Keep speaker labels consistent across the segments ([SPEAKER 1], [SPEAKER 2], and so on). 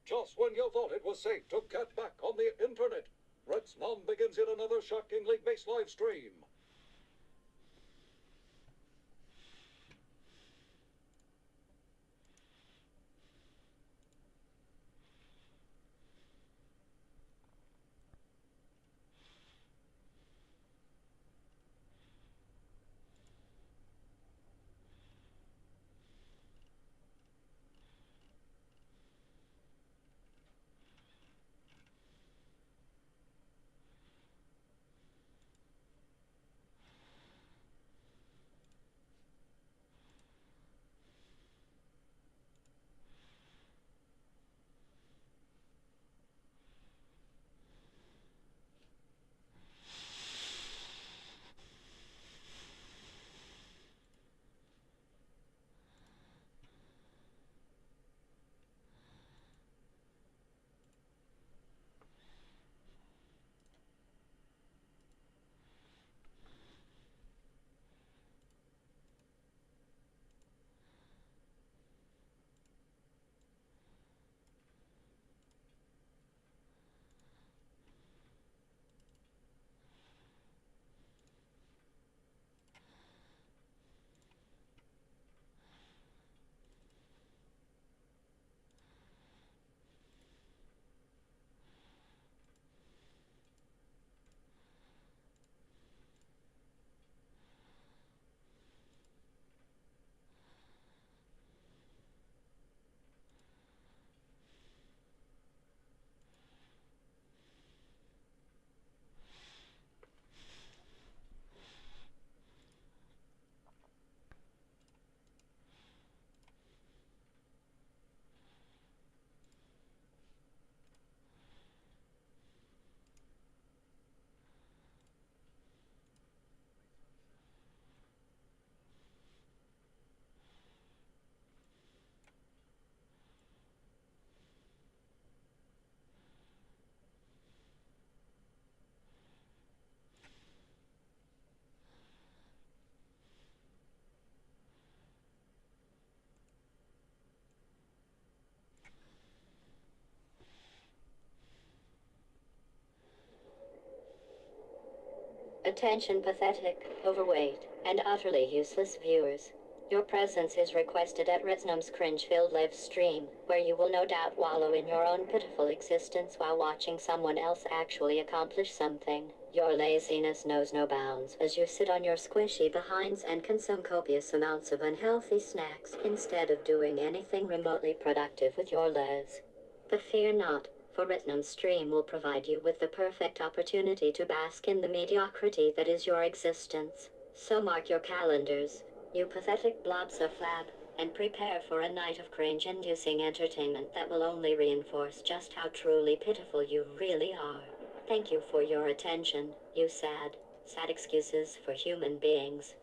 [SPEAKER 1] Just when you thought it was safe to get back on the internet, Red's mom begins yet another shockingly based live stream.
[SPEAKER 2] Attention pathetic, overweight, and utterly useless viewers. Your presence is requested at Resnum's cringe-filled live stream, where you will no doubt wallow in your own pitiful existence while watching someone else actually accomplish something. Your laziness knows no bounds as you sit on your squishy behinds and consume copious amounts of unhealthy snacks instead of doing anything remotely productive with your lives. But fear not, for Resnum's stream will provide you with the perfect opportunity to bask in the mediocrity that is your existence. So mark your calendars, you pathetic blobs of flab, and prepare for a night of cringe-inducing entertainment that will only reinforce just how truly pitiful you really are. Thank you for your attention, you sad excuses for human beings.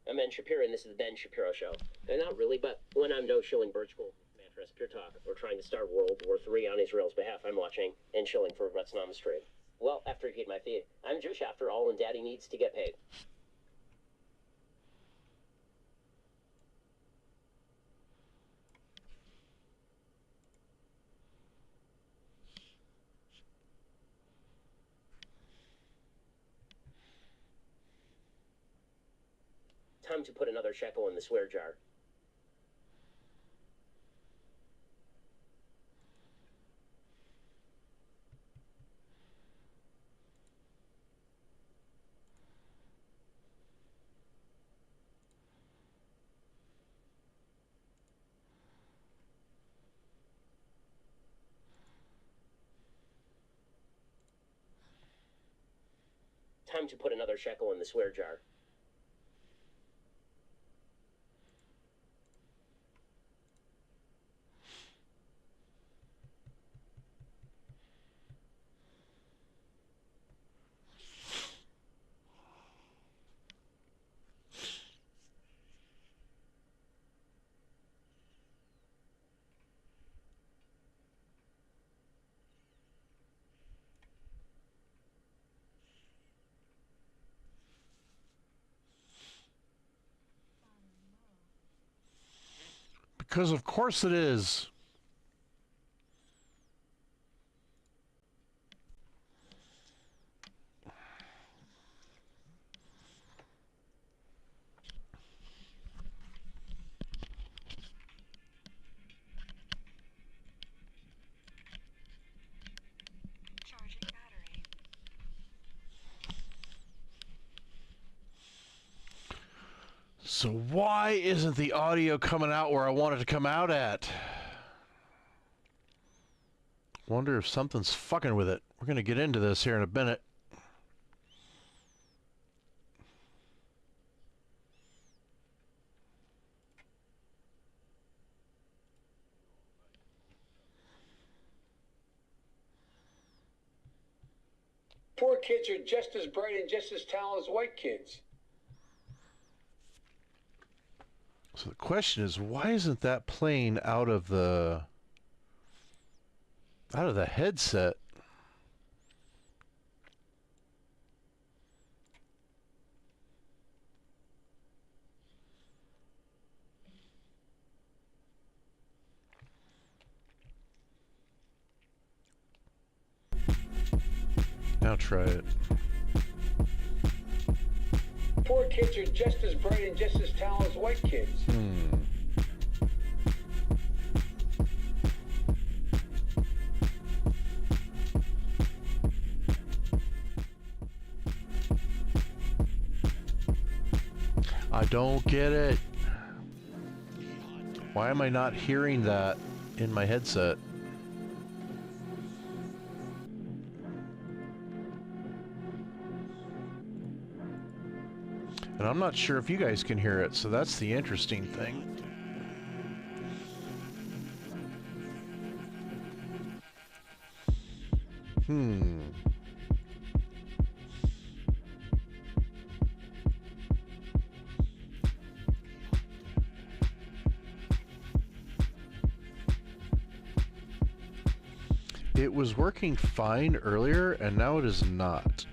[SPEAKER 3] I'm Ben Shapiro, and this is the Ben Shapiro Show. And not really, but when I'm no shilling bird school, mattress, pure talk, or trying to start World War III on Israel's behalf, I'm watching and shilling for Vietnam Street. Well, after you paid my fee. I'm Jewish after all, and Daddy needs to get paid. Time to put another shekel in the swear jar. Time to put another shekel in the swear jar.
[SPEAKER 4] Because of course it is.
[SPEAKER 5] Charging battery.
[SPEAKER 4] So why isn't the audio coming out where I want it to come out at? Wonder if something's fucking with it. We're going to get into this here in a minute.
[SPEAKER 6] Poor kids are just as bright and just as talented as white kids.
[SPEAKER 4] So the question is, why isn't that playing out of the headset? Now try it.
[SPEAKER 6] Poor kids are just as bright and just as talented as white kids.
[SPEAKER 4] I don't get it. Why am I not hearing that in my headset? And I'm not sure if you guys can hear it, so that's the interesting thing. It was working fine earlier, and now it is not.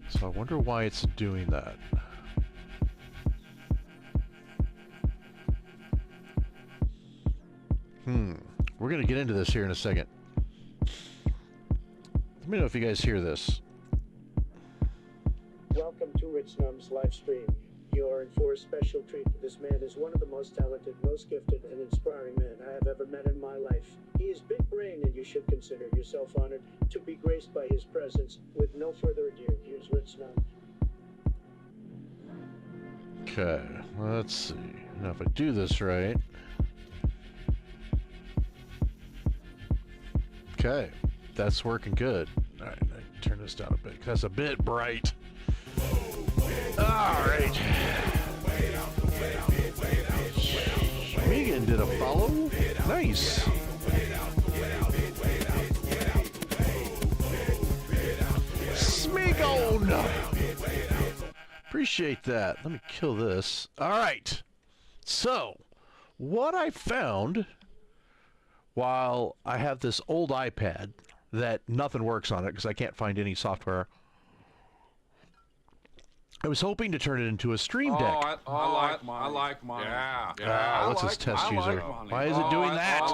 [SPEAKER 4] So I wonder why it's doing that. We're going to get into this here in a second. Let me know if you guys hear this.
[SPEAKER 7] Welcome to Rich Numb's live stream. You are in for a special treat. This man is one of the most talented, most gifted, and inspiring men I have ever met in my life. He is big brain, and you should consider yourself honored to be graced by his presence. With no further ado, here's Rich Numb.
[SPEAKER 4] Okay, let's see. Now if I do this right. Okay, that's working good. All right, I turn this down a bit. That's a bit bright. All right. Megan did a follow. Nice. Smeagol. Appreciate that. Let me kill this. All right. So, what I found while I have this old iPad that nothing works on it because I can't find any software. I was hoping to turn it into a stream deck.
[SPEAKER 8] I like money.
[SPEAKER 4] Yeah. What's his test user? Why is it doing that?
[SPEAKER 8] I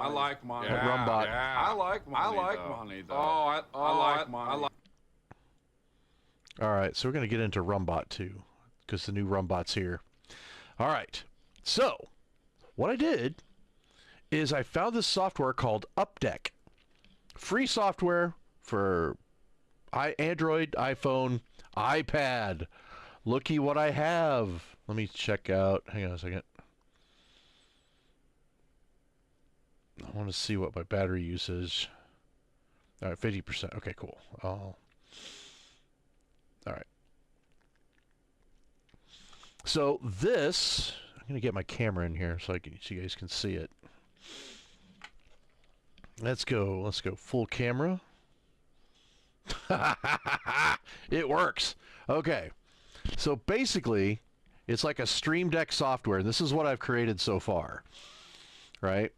[SPEAKER 8] like money.
[SPEAKER 4] Rumbot.
[SPEAKER 8] I like money though. I like money.
[SPEAKER 4] All right, so we're going to get into Rumbot too, because the new Rumbot's here. All right, so what I did is I found this software called Updeck. Free software for Android, iPhone, iPad. Looky what I have. Let me check out. Hang on a second. I want to see what my battery use is. All right, 50%. Okay, cool. All right. So this, I'm going to get my camera in here so you guys can see it. Let's go full camera. It works. Okay. So basically, it's like a Stream Deck software. This is what I've created so far. Right?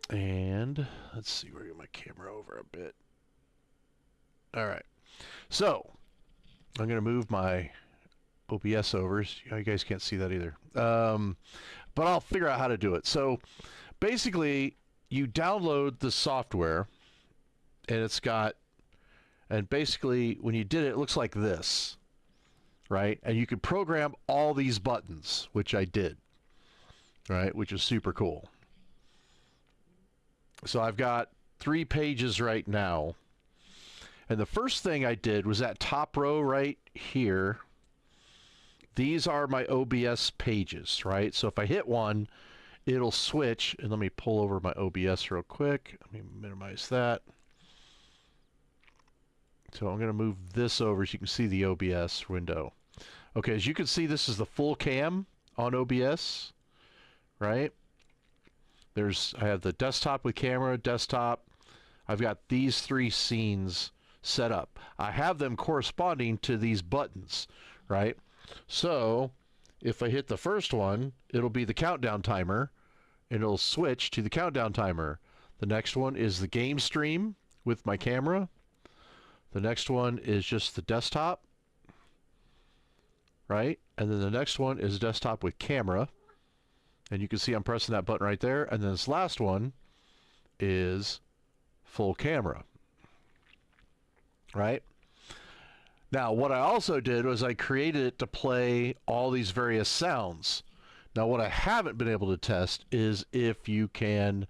[SPEAKER 4] And let's see, where get my camera over a bit. All right. So, I'm going to move my OBS over. You guys can't see that either. But I'll figure out how to do it. So, basically, you download the software, and and basically, when you did it, it looks like this, right? And you can program all these buttons, which I did, right? Which is super cool. So I've got 3 pages right now. And the first thing I did was that top row right here. These are my OBS pages, right? So if I hit one, it'll switch. And let me pull over my OBS real quick. Let me minimize that. So I'm going to move this over so you can see the OBS window. Okay, as you can see, this is the full cam on OBS, right? I have the desktop with camera, desktop. I've got these 3 scenes set up. I have them corresponding to these buttons, right? So if I hit the first one, it'll be the countdown timer, and it'll switch to the countdown timer. The next one is the game stream with my camera. The next one is just the desktop, right? And then the next one is desktop with camera. And you can see I'm pressing that button right there. And then this last one is full camera, right? Now, what I also did was I created it to play all these various sounds. Now, what I haven't been able to test is if you can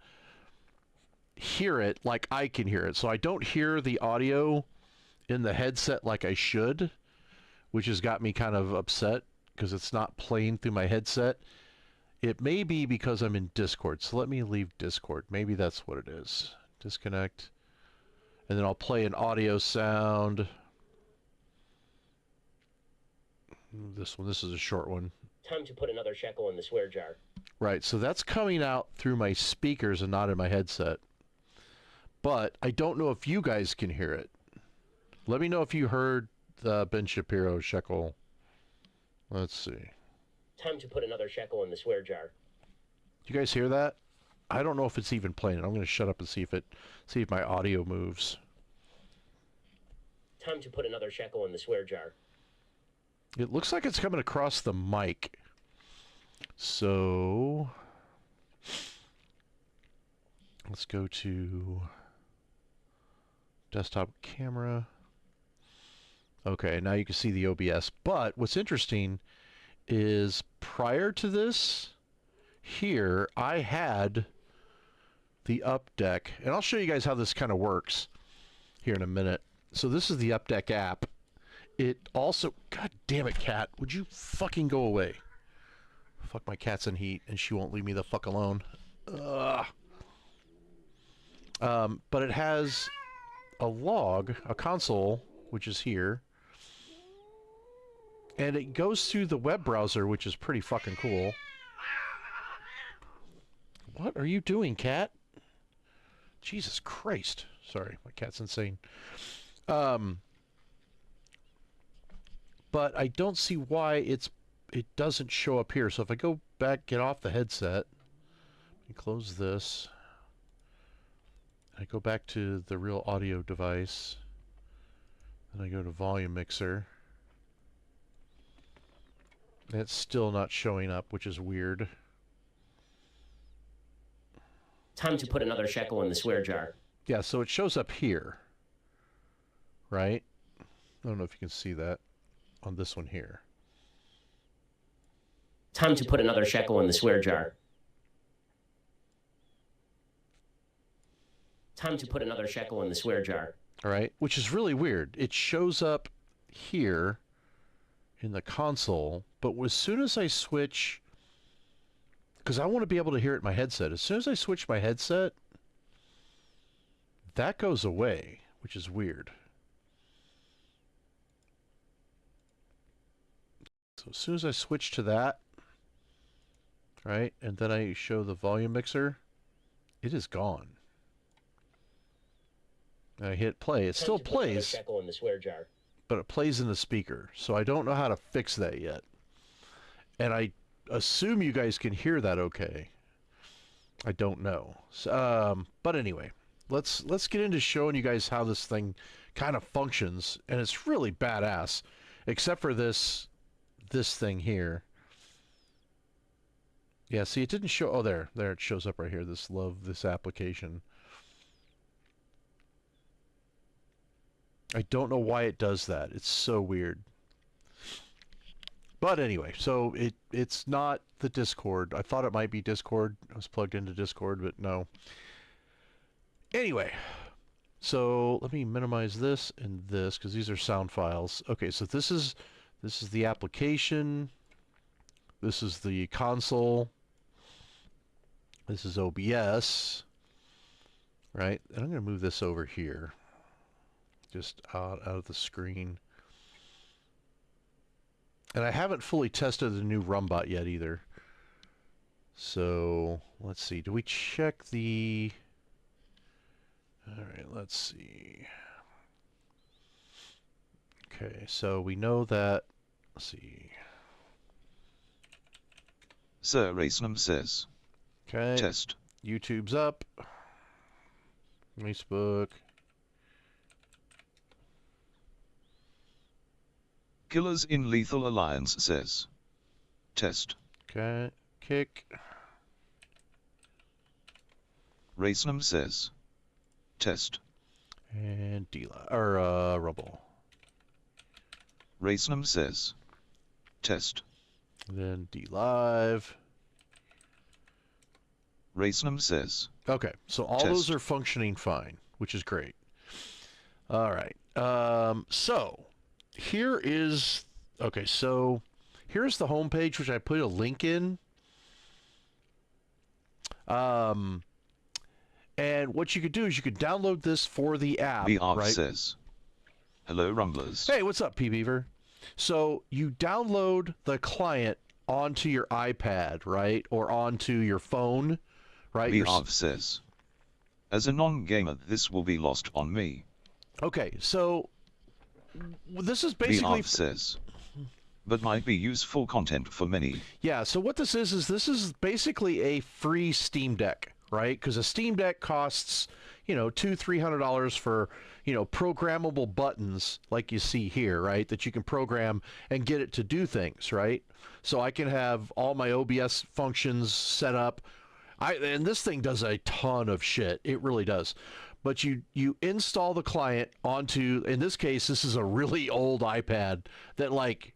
[SPEAKER 4] hear it like I can hear it. So I don't hear the audio in the headset like I should, which has got me kind of upset because it's not playing through my headset. It may be because I'm in Discord, so let me leave Discord. Maybe that's what it is. Disconnect. And then I'll play an audio sound. This one, this is a short one.
[SPEAKER 3] Time to put another shekel in the swear jar.
[SPEAKER 4] Right, so that's coming out through my speakers and not in my headset. But I don't know if you guys can hear it. Let me know if you heard the Ben Shapiro shekel. Let's see.
[SPEAKER 3] Time to put another shekel in the swear jar.
[SPEAKER 4] You guys hear that? I don't know if it's even playing. I'm going to shut up and see if my audio moves.
[SPEAKER 3] Time to put another shekel in the swear jar.
[SPEAKER 4] It looks like it's coming across the mic. So let's go to desktop camera. Okay, now you can see the OBS. But what's interesting is prior to this, here, I had the Updeck. And I'll show you guys how this kind of works here in a minute. So this is the Updeck app. It also... God damn it, cat. Would you fucking go away? Fuck, my cat's in heat, and she won't leave me the fuck alone. Ugh. But it has a log, a console, which is here. And it goes through the web browser, which is pretty fucking cool. What are you doing, cat? Jesus Christ. Sorry, my cat's insane. But I don't see why it doesn't show up here. So if I go back, get off the headset, close this. I go back to the real audio device. Then I go to volume mixer. It's still not showing up, which is weird.
[SPEAKER 3] Time to put another shekel in the swear jar.
[SPEAKER 4] Yeah, so it shows up here. Right? I don't know if you can see that on this one here.
[SPEAKER 3] Time to put another shekel in the swear jar. Time to put another shekel in the swear jar.
[SPEAKER 4] All right, which is really weird. It shows up here in the console, but as soon as I switch, because I want to be able to hear it in my headset, as soon as I switch my headset, that goes away, which is weird. So as soon as I switch to that, right, and then I show the volume mixer, it is gone. I hit play. It still plays,
[SPEAKER 3] In the swear jar.
[SPEAKER 4] but it plays in the speaker. So I don't know how to fix that yet. And I assume you guys can hear that okay. I don't know. So, but anyway, let's get into showing you guys how this thing kind of functions, and it's really badass, except for this thing here. Yeah, see, it didn't show. Oh, there it shows up right here. This application. I don't know why it does that. It's so weird. But anyway, so it's not the Discord. I thought it might be Discord. I was plugged into Discord, but no. Anyway, so let me minimize this and this because these are sound files. Okay, so this is the application. This is the console. This is OBS. Right? And I'm going to move this over here. Just out of the screen. And I haven't fully tested the new Rumbot yet either. So, let's see. Do we check the... Alright, let's see. Okay, so we know that... Let's see.
[SPEAKER 9] Sir Racenum says.
[SPEAKER 4] Okay.
[SPEAKER 9] Test.
[SPEAKER 4] YouTube's up. Facebook.
[SPEAKER 9] Killers in Lethal Alliance says. Test.
[SPEAKER 4] Okay. Kick.
[SPEAKER 9] Racenum says. Test.
[SPEAKER 4] And Rumble.
[SPEAKER 9] Racenum says. Test.
[SPEAKER 4] Then D-Live.
[SPEAKER 9] Racenum says.
[SPEAKER 4] Okay, so all
[SPEAKER 9] Test.
[SPEAKER 4] those are functioning fine, which is great. All right. So here is... Okay, so here's the home page, which I put a link in. And what you could do is you could download this for the app,
[SPEAKER 9] VR
[SPEAKER 4] right?
[SPEAKER 9] says. Hello, Rumblers.
[SPEAKER 4] Hey, what's up, P-Beaver? So you download the client onto your iPad, right? Or onto your phone, right?
[SPEAKER 9] VR says. As a non-gamer, this will be lost on me.
[SPEAKER 4] Okay, so this is basically...
[SPEAKER 9] VR says. But might be useful content for many.
[SPEAKER 4] Yeah, so what this is this is basically a free Steam Deck, right? Because a Steam Deck costs, you know, $200-300 for, you know, programmable buttons like you see here, right? That you can program and get it to do things, right? So I can have all my OBS functions set up. And this thing does a ton of shit. It really does. But you install the client onto, in this case, this is a really old iPad that, like,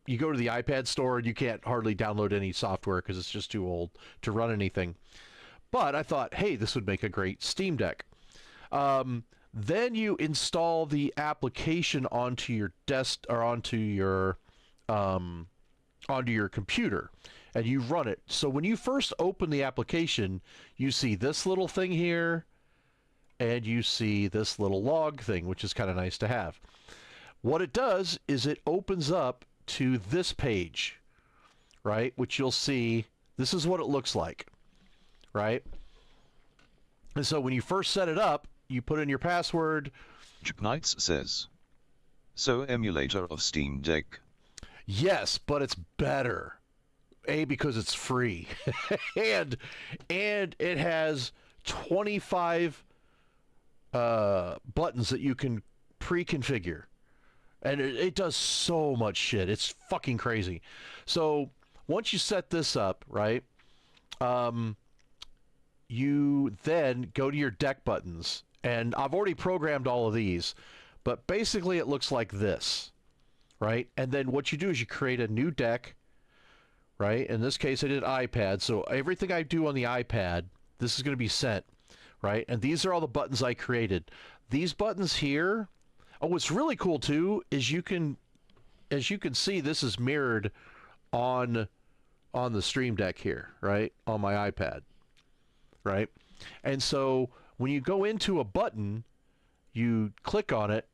[SPEAKER 4] you go to the iPad store and you can't hardly download any software because it's just too old to run anything. But I thought, hey, this would make a great Steam Deck. Then you install the application onto your desk or onto your computer, and you run it. So when you first open the application, you see this little thing here, and you see this little log thing, which is kind of nice to have. What it does is it opens up to this page, right? Which you'll see, this is what it looks like, right? And so when you first set it up, you put in your password.
[SPEAKER 9] Knights says. So emulator of Steam Deck.
[SPEAKER 4] Yes, but it's better. because it's free, and it has 25 buttons that you can pre-configure, and it does so much shit. It's fucking crazy. So once you set this up, right, you then go to your deck buttons, and I've already programmed all of these, but basically it looks like this, right? And then what you do is you create a new deck, right? In this case, I did iPad, so everything I do on the iPad, this is going to be sent, right? And these are all the buttons I created. These buttons here, oh, what's really cool too is you can, as you can see, this is mirrored on the Stream Deck here, right? On my iPad, right? And so when you go into a button, you click on it,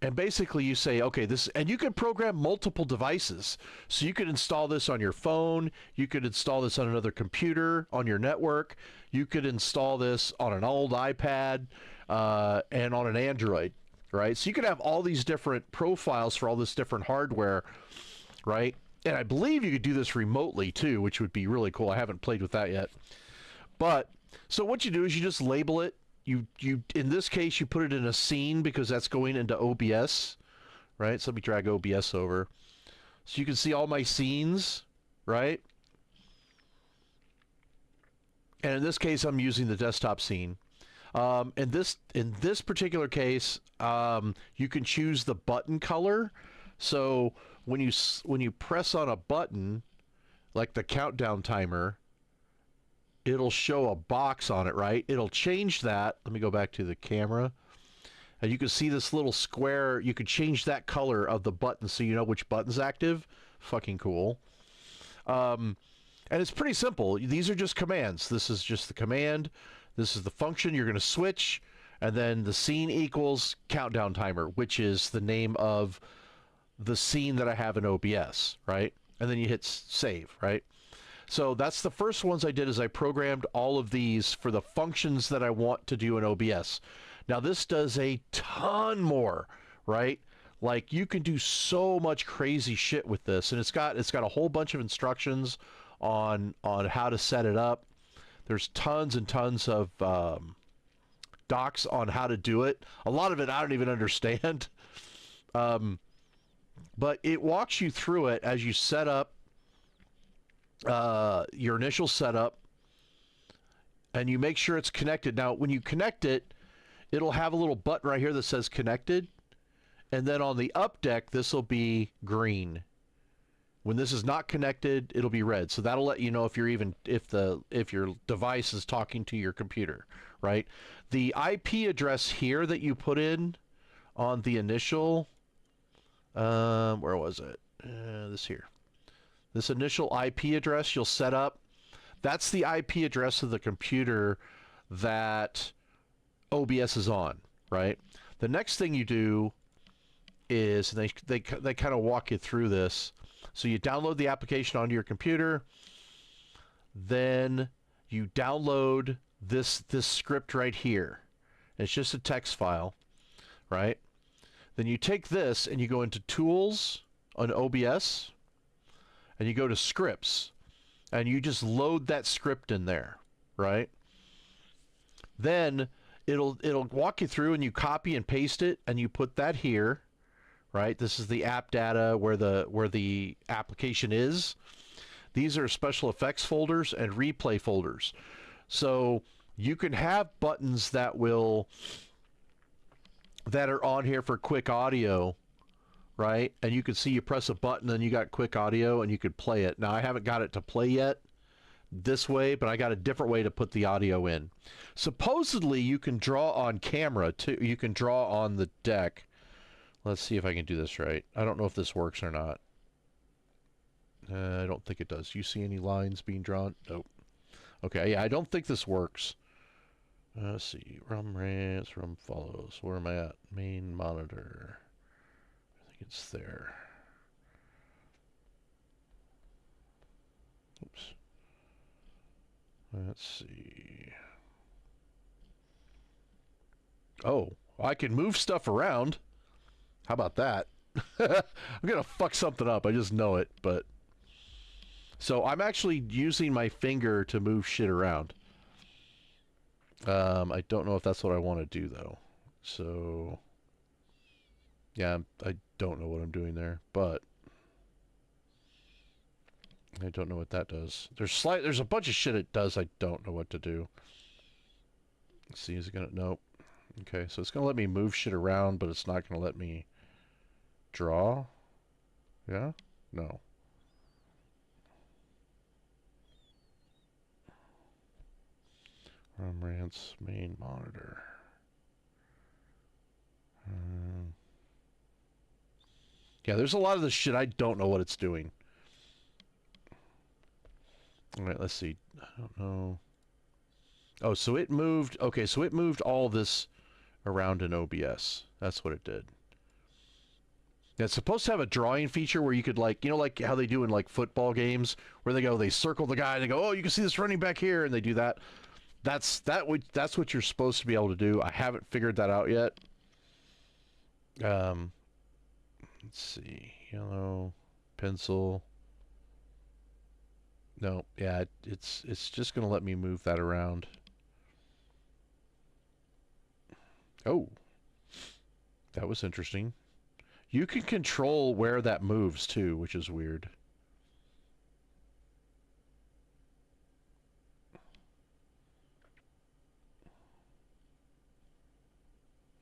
[SPEAKER 4] and basically you say, okay, this, and you can program multiple devices. So you could install this on your phone, you could install this on another computer, on your network, you could install this on an old iPad, and on an Android, right? So you could have all these different profiles for all this different hardware, right? And I believe you could do this remotely too, which would be really cool. I haven't played with that yet. But, so what you do is you just label it. You in this case, you put it in a scene because that's going into OBS, right? So let me drag OBS over. So you can see all my scenes, right? And in this case, I'm using the desktop scene. In this particular case, you can choose the button color. So when you press on a button, like the countdown timer, it'll show a box on it, right? It'll change that. Let me go back to the camera. And you can see this little square. You can change that color of the button so you know which button's active. Fucking cool. And it's pretty simple. These are just commands. This is just the command. This is the function you're going to switch. And then the scene equals countdown timer, which is the name of the scene that I have in OBS, right? And then you hit save, right? So that's the first ones I did, is I programmed all of these for the functions that I want to do in OBS. Now this does a ton more, right? Like you can do so much crazy shit with this, and it's got a whole bunch of instructions on how to set it up. There's tons and tons of docs on how to do it. A lot of it I don't even understand. But it walks you through it as you set up your initial setup, and you make sure it's connected. Now when you connect it, it'll have a little button right here that says connected, and then on the up deck this will be green. When this is not connected, it'll be red. So that'll let you know if your device is talking to your computer, right? The IP address here that you put in on the initial, where was it? This here. This initial IP address you'll set up, that's the IP address of the computer that OBS is on, right? The next thing you do is, they kind of walk you through this. So you download the application onto your computer, then you download this script right here. It's just a text file, right? Then you take this and you go into Tools on OBS, and you go to Scripts, and you just load that script in there, right? Then it'll walk you through, and you copy and paste it, and you put that here, right? This is the app data where the application is. These are special effects folders and replay folders. So you can have buttons that are on here for quick audio, right? And you can see you press a button and you got quick audio and you could play it. Now I haven't got it to play yet this way, but I got a different way to put the audio in. Supposedly you can draw on camera too. You can draw on the deck. Let's see if I can do this right. I don't know if this works or not. I don't think it does. You see any lines being drawn? Nope. Okay, yeah, I don't think this works. Let's see. Rum rants, rum follows. Where am I at? Main monitor. I think it's there. Oops. Let's see. Oh, I can move stuff around. How about that? I'm gonna fuck something up. I just know it, but So I'm actually using my finger to move shit around. I don't know if that's what I want to do, though. So, yeah, I don't know what I'm doing there, but I don't know what that does. There's a bunch of shit it does I don't know what to do. Let's see, is it gonna... Nope. Okay, so it's gonna let me move shit around, but it's not gonna let me draw. Yeah? No. Rance main monitor. Yeah, there's a lot of this shit I don't know what it's doing. Alright, let's see. I don't know. Oh, so it moved... Okay, so it moved all this around in OBS. That's what it did. It's supposed to have a drawing feature where you could, like, you know, like how they do in, like, football games, where they circle the guy, and they go, oh, you can see this running back here, and they do that. That's what you're supposed to be able to do. I haven't figured that out yet. Let's see. Yellow, pencil. No, yeah, it's just going to let me move that around. Oh, that was interesting. You can control where that moves, too, which is weird.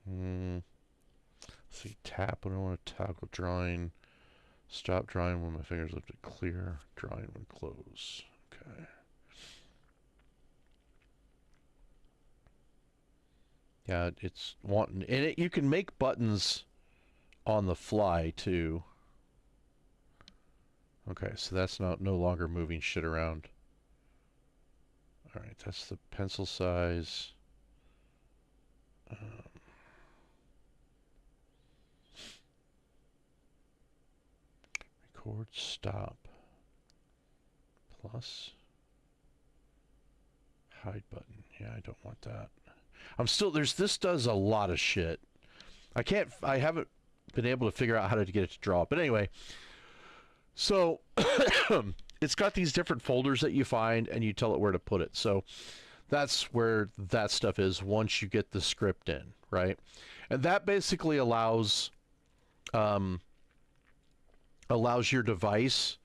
[SPEAKER 4] Let's see, tap when I want to toggle drawing. Stop drawing when my fingers lifted clear. Drawing when close. Okay. Yeah, it's wanting... And you can make buttons on the fly, too. Okay, so that's no longer moving shit around. Alright, that's the pencil size. Record stop. Plus. Hide button. Yeah, I don't want that. I'm still... This does a lot of shit. I haven't been able to figure out how to get it to draw. But anyway, so it's got these different folders that you find, and you tell it where to put it. So that's where that stuff is once you get the script in, right? And that basically allows your device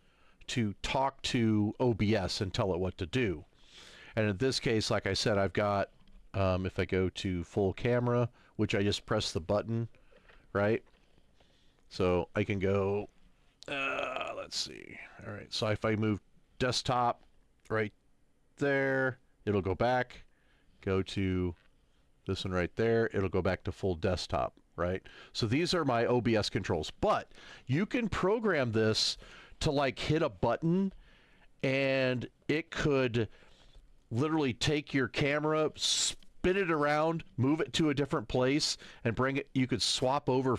[SPEAKER 4] to talk to OBS and tell it what to do. And in this case, like I said, I've got, if I go to full camera, which I just press the button, right? So I can go, let's see. All right, so if I move desktop right there, it'll go back. Go to this one right there, it'll go back to full desktop, right? So these are my OBS controls. But you can program this to, like, hit a button, and it could literally take your camera, spin it around, move it to a different place, and bring it. You could swap over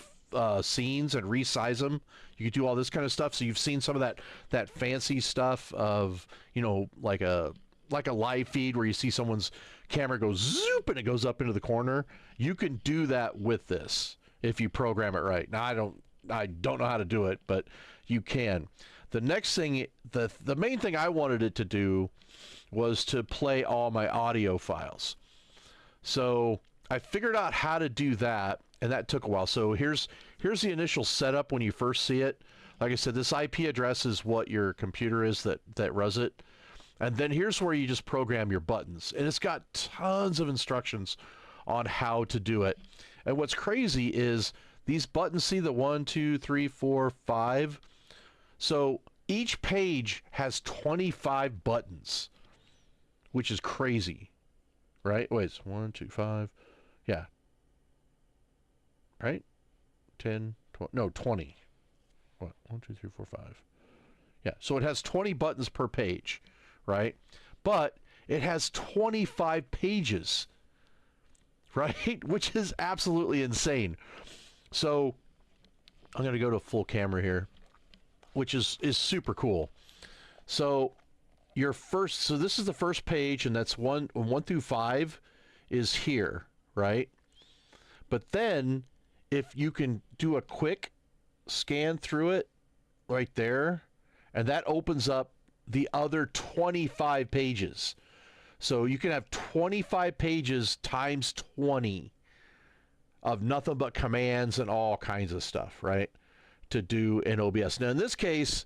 [SPEAKER 4] scenes and resize them. You could do all this kind of stuff. So you've seen some of that fancy stuff of, you know, like a live feed where you see someone's camera go zoop and it goes up into the corner. You can do that with this if you program it right. Now I don't know how to do it, but you can. The next thing, the main thing I wanted it to do was to play all my audio files. So I figured out how to do that, and that took a while. So here's the initial setup when you first see it. Like I said, this IP address is what your computer is that runs it. And then here's where you just program your buttons. And it's got tons of instructions on how to do it. And what's crazy is these buttons, see the 1, 2, 3, 4, 5. So each page has 25 buttons, which is crazy, right? Wait, it's 1, 2, 5. Yeah. Right? 10, 20, no, 20. What? 1, 2, 3, 4, 5. Yeah, so it has 20 buttons per page, right? But it has 25 pages, right? Which is absolutely insane. So I'm going to go to full camera here, which is super cool. So so this is the first page, and that's 1 through 5 is here, right? But then if you can do a quick scan through it right there, and that opens up the other 25 pages. So you can have 25 pages times 20 of nothing but commands and all kinds of stuff, right, to do in OBS. Now, in this case,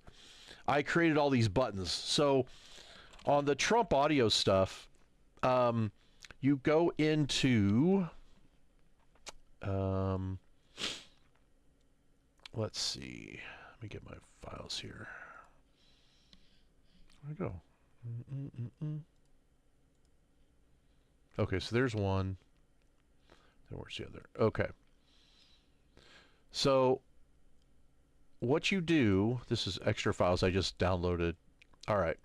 [SPEAKER 4] I created all these buttons. So on the Trump audio stuff, you go into, let's see, let me get my files here. Where'd it go? Okay, so there's one. Then where's the other? Okay. So what you do, this is extra files I just downloaded. All right.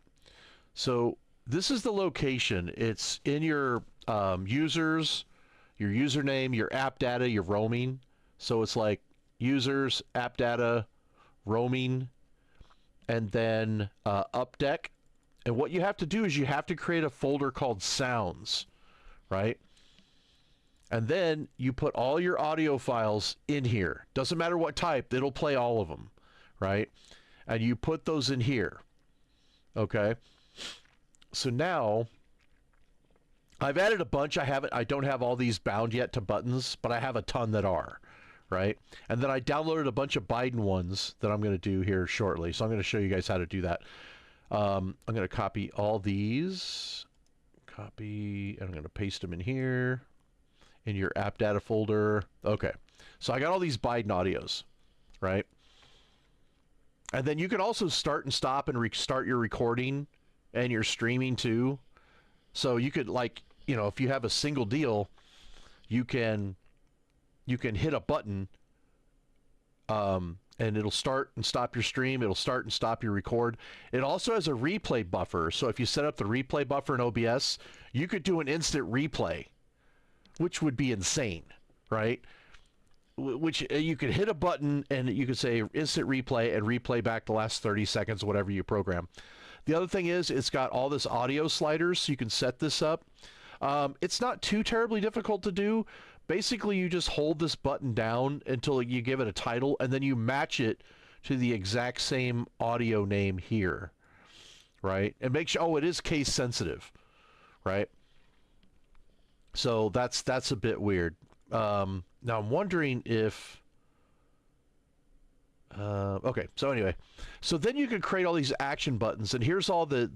[SPEAKER 4] So this is the location. It's in your users, your username, your app data, your roaming. So it's like users, app data, roaming, and then updeck. And what you have to do is you have to create a folder called sounds, right? And then you put all your audio files in here. Doesn't matter what type, it'll play all of them, right? And you put those in here, okay? So now I've added a bunch. I don't have all these bound yet to buttons, but I have a ton that are, right? And then I downloaded a bunch of Biden ones that I'm going to do here shortly. So I'm going to show you guys how to do that. I'm going to copy all these, and I'm going to paste them in here in your app data folder. Okay. So I got all these Biden audios, right? And then you can also start and stop and restart your recording and your streaming too. So you could, like, you know, if you have a single deal, you can hit a button, and it'll start and stop your stream. It'll start and stop your record. It also has a replay buffer. So if you set up the replay buffer in OBS, you could do an instant replay, which would be insane, right? Which you could hit a button and you could say instant replay and replay back the last 30 seconds, whatever you program. The other thing is it's got all this audio sliders, so you can set this up. It's not too terribly difficult to do. Basically, you just hold this button down until you give it a title, and then you match it to the exact same audio name here, right? And make sure, oh, it is case sensitive, right? So that's a bit weird. Now I'm wondering if... okay, so anyway, so then you can create all these action buttons, and here's all the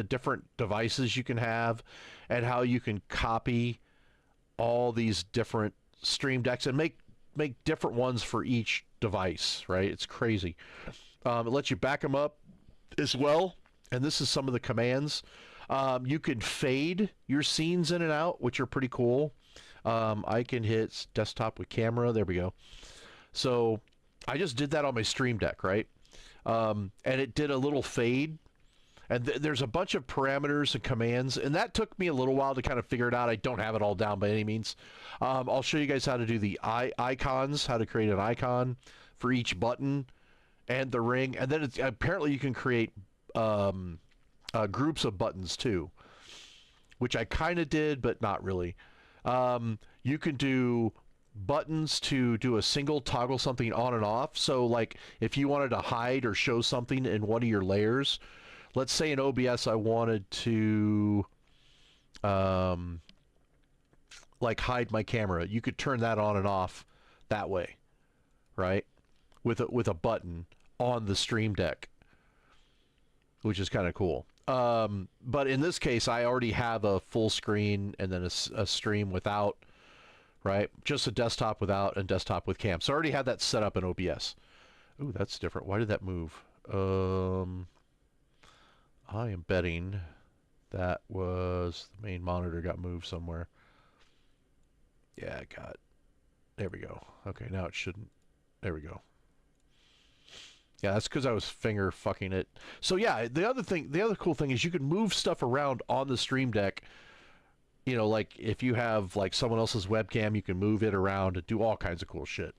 [SPEAKER 4] different devices you can have, and how you can copy all these different stream decks and make different ones for each device, right? It's crazy. It lets you back them up as well, and this is some of the commands. You can fade your scenes in and out, which are pretty cool. I can hit desktop with camera. There we go. So I just did that on my Stream Deck, right? And it did a little fade. And there's a bunch of parameters and commands, and that took me a little while to kind of figure it out. I don't have it all down by any means. I'll show you guys how to do the icons, how to create an icon for each button and the ring. And then apparently you can create groups of buttons too, which I kind of did, but not really. You can do buttons to do a single toggle something on and off. So like if you wanted to hide or show something in one of your layers, let's say in OBS I wanted to like hide my camera, you could turn that on and off that way, right? With a button on the Stream Deck, which is kind of cool. But in this case, I already have a full screen and then a stream without, right? Just a desktop without and desktop with cam. So I already had that set up in OBS. Ooh, that's different. Why did that move? I am betting that was the main monitor got moved somewhere. Yeah, it got. There we go. Okay, now it shouldn't. There we go. Yeah, that's because I was finger fucking it. So yeah, the other cool thing is you can move stuff around on the Stream Deck. You know, like if you have like someone else's webcam, you can move it around and do all kinds of cool shit.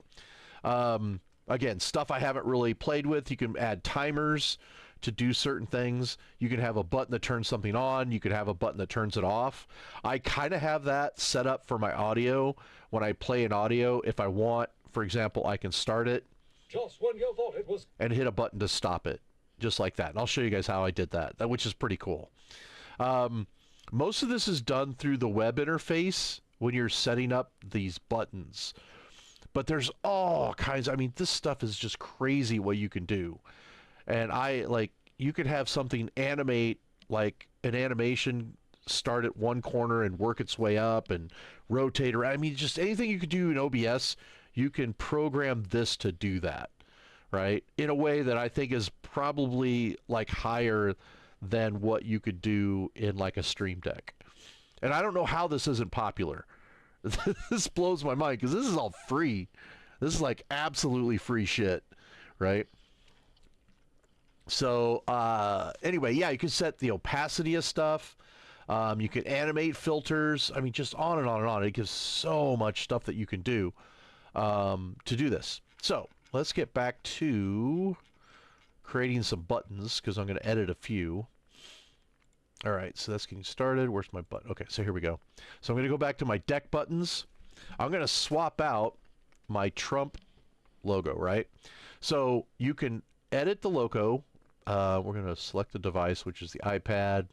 [SPEAKER 4] Again, stuff I haven't really played with. You can add timers to do certain things. You can have a button that turns something on. You could have a button that turns it off. I kind of have that set up for my audio. When I play an audio, if I want, for example, I can start it
[SPEAKER 1] Just when you thought it was...
[SPEAKER 4] and hit a button to stop it. just like that. And I'll show you guys how I did that, which is pretty cool. Most of this is done through the web interface when you're setting up these buttons. But there's all kinds. I mean, this stuff is just crazy what you can do. And you could have something animate, like an animation start at one corner and work its way up and rotate around. I mean, just anything you could do in OBS, you can program this to do that, right? In a way that I think is probably like higher than what you could do in like a Stream Deck. And I don't know how this isn't popular. This blows my mind because this is all free. This is like absolutely free shit, right? So anyway, yeah, you can set the opacity of stuff. You can animate filters. I mean, just on and on and on. It gives so much stuff that you can do to do this. So let's get back to creating some buttons because I'm going to edit a few. All right, so that's getting started. Where's my button? Okay, so here we go. So I'm going to go back to my deck buttons. I'm going to swap out my Trump logo, right? So you can edit the logo. We're going to select the device, which is the iPad.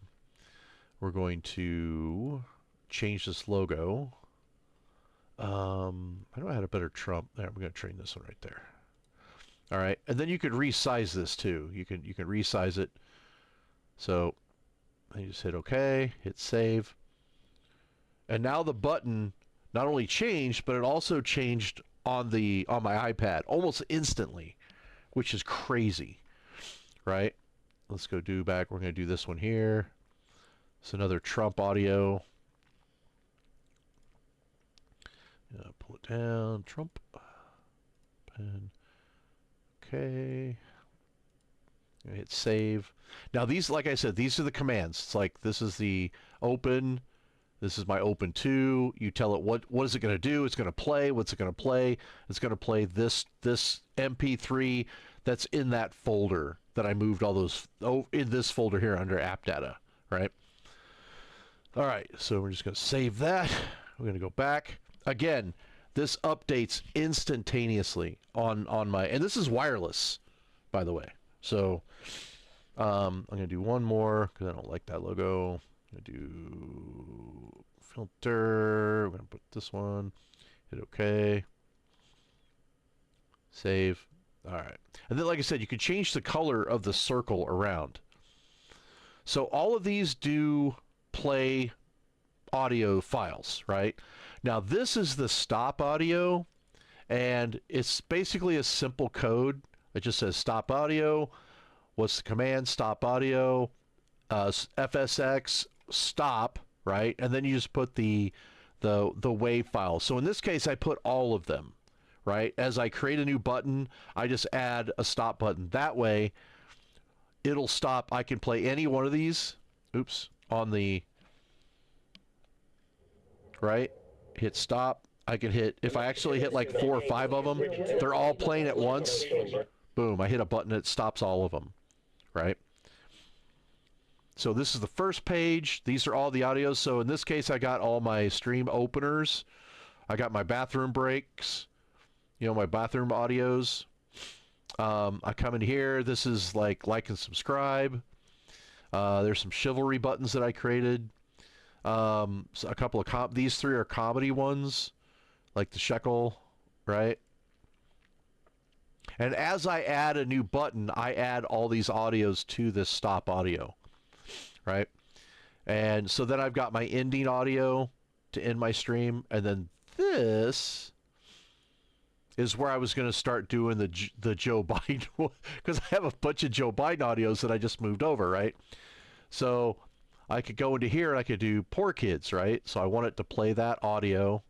[SPEAKER 4] We're going to change this logo. I don't know how to better Trump. There, we're going to train this one right there. All right, and then you could resize this too. You can resize it. So you just hit OK, hit save, and now the button not only changed, but it also changed on my iPad almost instantly, which is crazy, right? Let's go back. We're going to do this one here. It's another Trump audio. Pull it down. Trump. Pen. Okay. Hit save. Now these, like I said, these are the commands. It's like this is the open. This is my open 2. You tell it what is it going to do? It's going to play. What's it going to play? It's going to play this MP3 that's in that folder that I moved all those in this folder here under app data, right? All right, so we're just going to save that. We're going to go back. Again, this updates instantaneously on my, and this is wireless, by the way. So I'm going to do one more because I don't like that logo. I'm going to do filter. We're going to put this one. Hit OK. Save. All right. And then, like I said, you can change the color of the circle around. So all of these do play audio files, right? Now this is the stop audio, and it's basically a simple code. It just says stop audio. What's the command? Stop audio, FSX stop, right? And then you just put the WAV file. So in this case, I put all of them, right? As I create a new button, I just add a stop button. That way, it'll stop. I can play any one of these. Oops. On the right, hit stop. I can hit, if I actually hit like 4 or 5 of them, they're all playing at once. Boom, I hit a button that stops all of them, right? So this is the first page. These are all the audios. So in this case, I got all my stream openers. I got my bathroom breaks, my bathroom audios. I come in here. This is like and subscribe. There's some chivalry buttons that I created. So a couple of these 3 are comedy ones, like the shekel, right? And as I add a new button, I add all these audios to this stop audio, right? And so then I've got my ending audio to end my stream, and then this is where I was going to start doing the Joe Biden, because I have a bunch of Joe Biden audios that I just moved over, right? So I could go into here and I could do Poor Kids, right? So I want it to play that audio.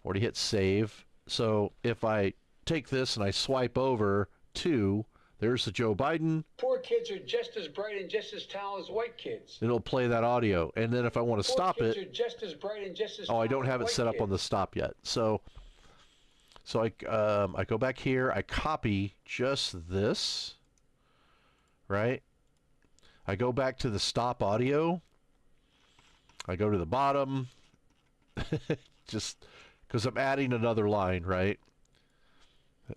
[SPEAKER 4] Already hit save. So if I take this and I swipe over to, there's the Joe Biden.
[SPEAKER 6] Poor kids are just as bright and just as talented as white kids.
[SPEAKER 4] It'll play that audio. And then if I want to stop it,
[SPEAKER 6] are just as bright and just as
[SPEAKER 4] I don't have it set up on the stop yet. So I go back here, I copy just this, right? I go back to the stop audio. I go to the bottom, just because I'm adding another line, right?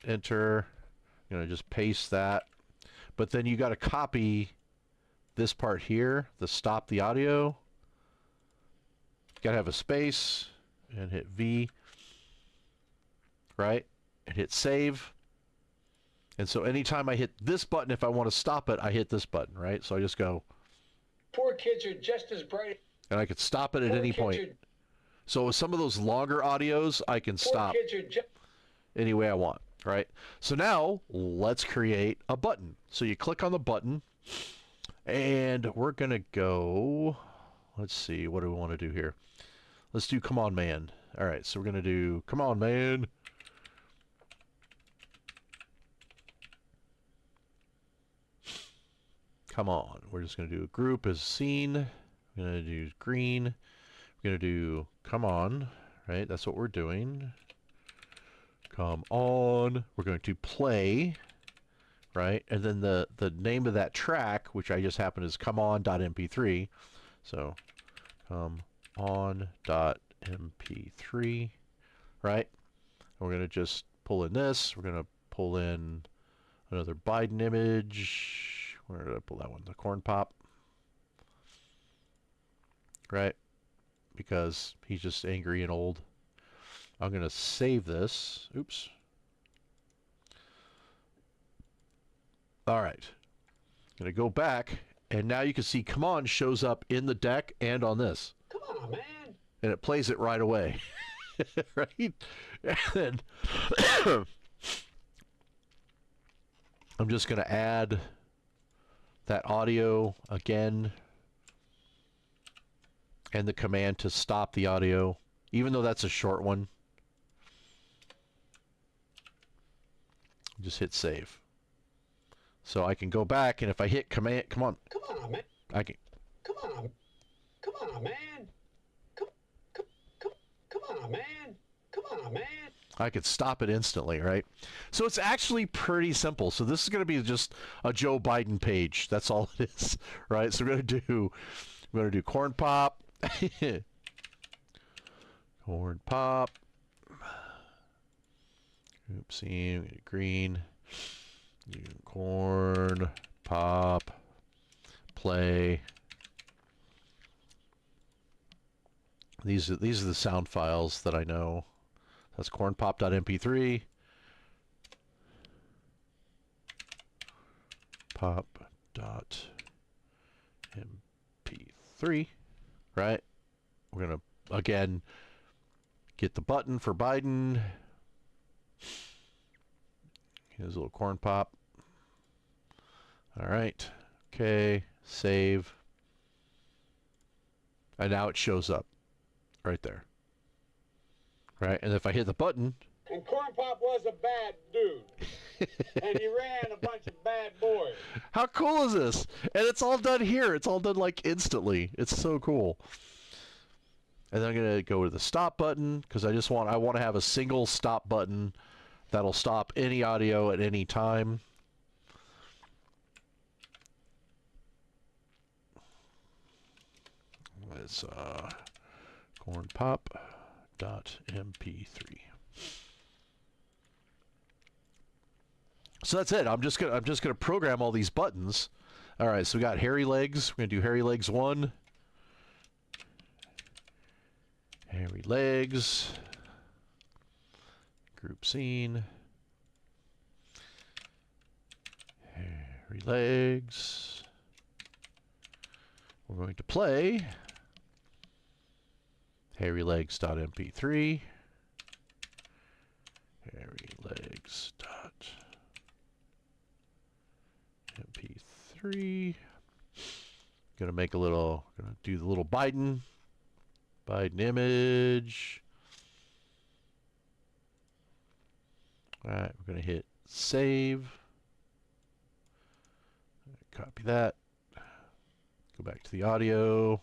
[SPEAKER 4] Enter. I'm going to just paste that. but then you got to copy this part here, the stop the audio. Got to have a space and hit V, right? And hit save. And so anytime I hit this button, if I want to stop it, I hit this button, right? So I just go.
[SPEAKER 6] Poor kids are just as bright.
[SPEAKER 4] And I could stop it at any point. So with some of those longer audios, I can stop any way I want, right? So now let's create a button. So you click on the button, and we're going to go, let's see, what do we want to do here? Let's do Come On Man. All right, so we're going to do Come On Man. Come on. We're just going to do a group as scene. We're going to do green. We're going to do Come On, right? That's what we're doing. Come on. We're going to play, right? And then the name of that track, which I just happened is come on.mp3. So come on.mp3, right? And we're going to just pull in this. We're going to pull in another Biden image. Where did I pull that one? The corn pop. Right? Because he's just angry and old. I'm going to save this. Oops. All right. I'm going to go back, and now you can see Come On shows up in the deck and on this.
[SPEAKER 6] Come on, man.
[SPEAKER 4] And it plays it right away. Right? And I'm just going to add that audio again and the command to stop the audio, even though that's a short one. Just hit save. So I can go back, and if I hit command, come on,
[SPEAKER 6] man.
[SPEAKER 4] I can.
[SPEAKER 6] Come on, man. Come on, man. Come on, man.
[SPEAKER 4] I could stop it instantly, right? So it's actually pretty simple. So this is going to be just a Joe Biden page. That's all it is, right? So we're going to do corn pop, corn pop. Oopsie, green, corn pop, play. These are the sound files that I know. That's cornpop.mp3. Pop.mp3. Right? We're going to, again, get the button for Biden. Here's a little corn pop. All right. Okay. Save. And now it shows up right there. Right? And if I hit the button...
[SPEAKER 6] And Corn Pop was a bad dude. And he ran a bunch of bad boys.
[SPEAKER 4] How cool is this? And it's all done here. It's all done like instantly. It's so cool. And then I'm going to go to the stop button because I want to have a single stop button that'll stop any audio at any time. It's cornpop.mp3. So that's it. I'm just gonna program all these buttons. All right, so we got hairy legs. We're gonna do hairy legs 1. Hairy legs. Group scene. Hairy legs. We're going to play hairylegs.mp3. Hairylegs.mp3. Gonna do the little Biden image. All right, we're gonna hit save. Copy that. Go back to the audio.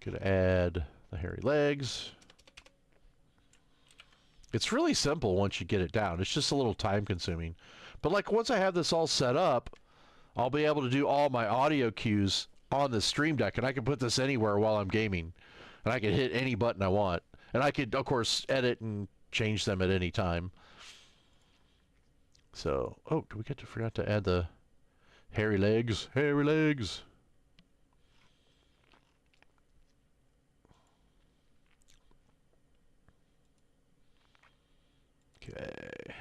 [SPEAKER 4] Gonna add the hairy legs. It's really simple once you get it down. It's just a little time consuming. But like once I have this all set up, I'll be able to do all my audio cues on the Stream Deck, and I can put this anywhere while I'm gaming. And I can hit any button I want. And I could, of course, edit and change them at any time. So, oh, do we forgot to add the hairy legs? Hairy legs. Okay.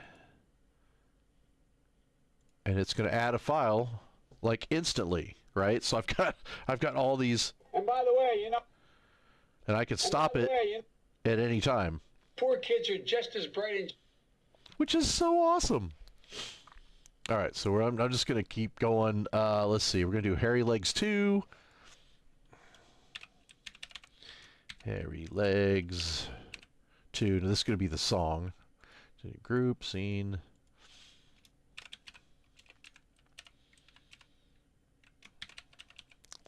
[SPEAKER 4] And it's going to add a file like instantly, right? So I've got all these.
[SPEAKER 6] And by the way, you know.
[SPEAKER 4] And I can stop it at any time.
[SPEAKER 6] Poor kids are just as bright and.
[SPEAKER 4] Which is so awesome. All right, so I'm just going to keep going. Let's see. We're going to do Hairy Legs 2. Hairy Legs 2. Now, this is going to be the song. Group, scene.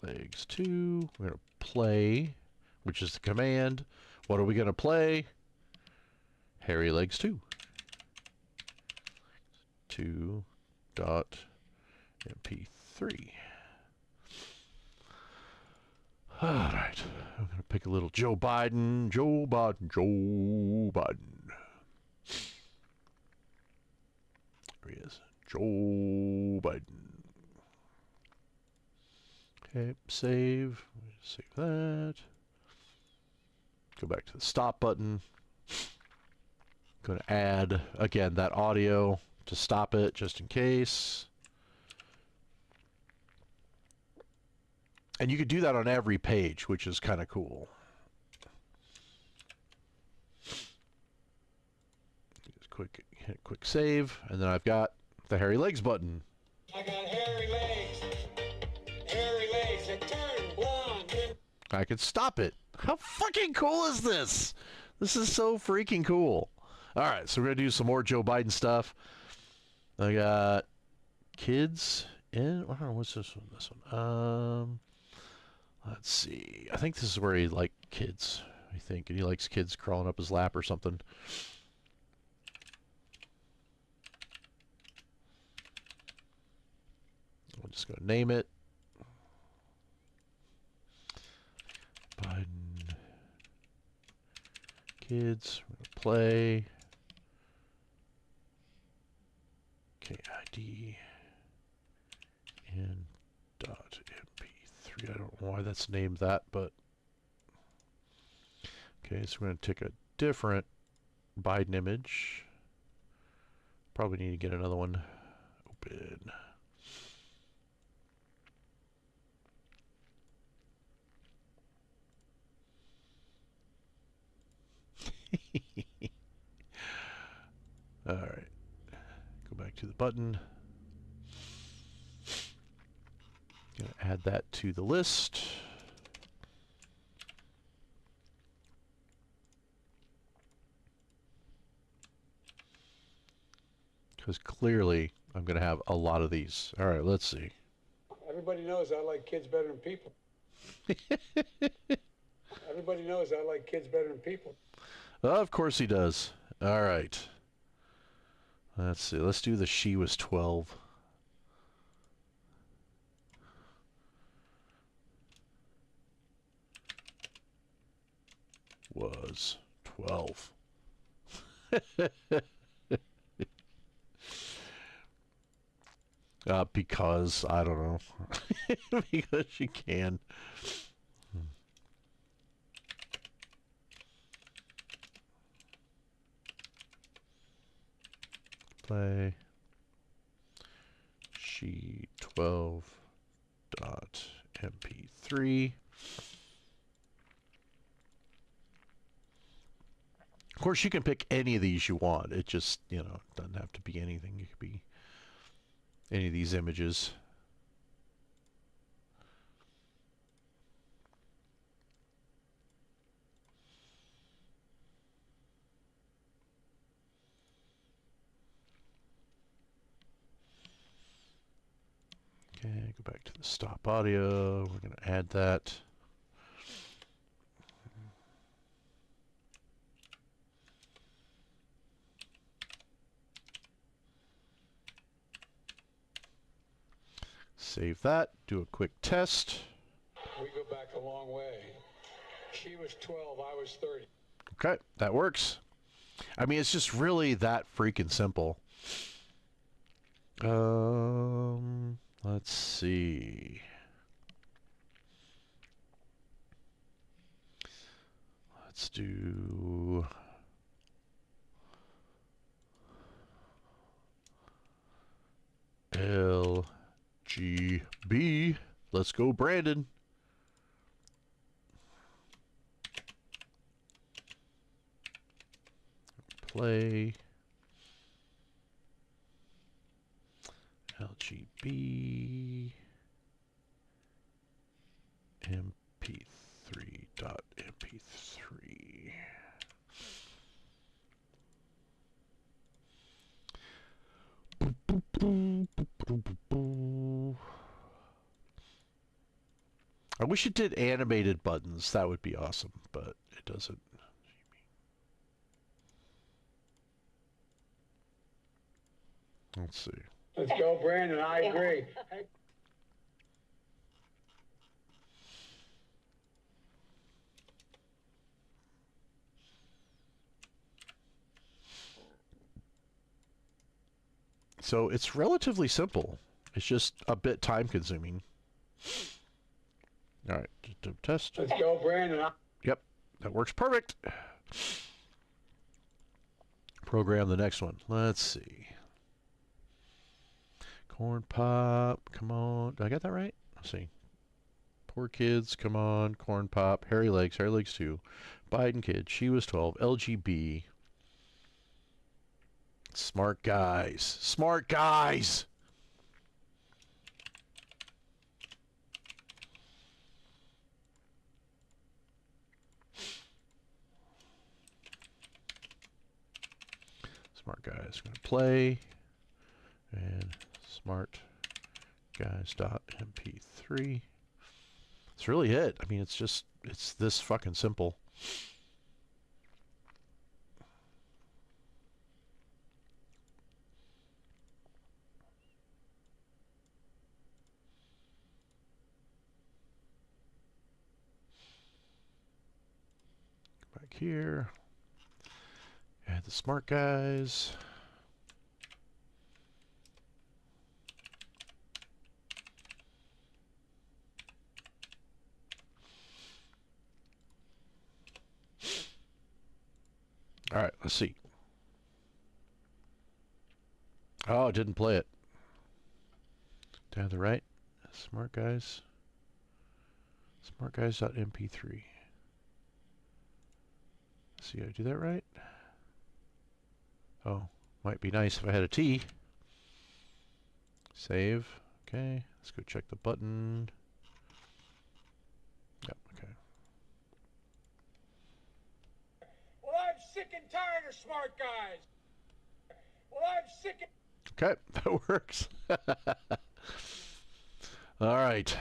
[SPEAKER 4] Legs 2. We're going to play, which is the command. What are we going to play? Hairy Legs 2. 2.mp3. All right. I'm going to pick a little Joe Biden. Joe Biden. Joe Biden. There he is. Joe Biden. Okay, save. Save that. Go back to the stop button. Going to add, again, that audio to stop it, just in case. And you could do that on every page, which is kind of cool. Just hit quick save, and then I've got the Hairy Legs button.
[SPEAKER 6] I got hairy legs. Hairy legs that turn blonde.
[SPEAKER 4] I can stop it. How fucking cool is this? This is so freaking cool. All right, so we're going to do some more Joe Biden stuff. I got kids in. I don't know, what's this one? This one. Let's see. I think this is where he likes kids. I think, and he likes kids crawling up his lap or something. I'm just going to name it. Biden kids. We're going to play. KID and .mp3. I don't know why that's named that, but okay, so we're going to take a different Biden image. Probably need to get another one. Open. All right. Go back to the button. Gonna add that to the list. Because clearly I'm gonna have a lot of these. All right, let's see.
[SPEAKER 6] Everybody knows I like kids better than people. Everybody knows I like kids better than people.
[SPEAKER 4] Of course he does. All right. Let's see. Let's do the she was 12. Was 12. Because, I don't know. Because she can. Play she 12.mp3. Of course, you can pick any of these you want. It just, doesn't have to be anything. It could be any of these images. Okay, go back to the stop audio. We're going to add that. Save that. Do a quick test.
[SPEAKER 6] We go back a long way. She was 12, I was 30.
[SPEAKER 4] Okay, that works. I mean, it's just really that freaking simple. Let's see. Let's do LGB. Let's go, Brandon. Play LGB MP3.mp3. I wish it did animated buttons. That would be awesome, but it doesn't. Let's see.
[SPEAKER 6] Let's go, Brandon. I agree. Hey.
[SPEAKER 4] So it's relatively simple. It's just a bit time consuming. All right, test.
[SPEAKER 6] Let's go, Brandon.
[SPEAKER 4] Yep, that works perfect. Program the next one. Let's see. Corn Pop, come on. Did I get that right? Let's see. Poor Kids, come on. Corn Pop, Hairy Legs 2. Biden Kid, She Was 12. LGB. Smart Guys. Smart Guys! Smart Guys going to play. And Smart Guys.mp3. It's really it. I mean, it's this fucking simple. Back here. Add the Smart Guys. All right, let's see. Oh, it didn't play it. Down the right. Smart Guys. Smartguys.mp3. See, I do that right? Oh, might be nice if I had a T. Save. Okay, let's go check the button. Yep, okay.
[SPEAKER 6] Well, I'm sick and tired of smart guys. Well, I'm sick and...
[SPEAKER 4] Okay, that works. All right.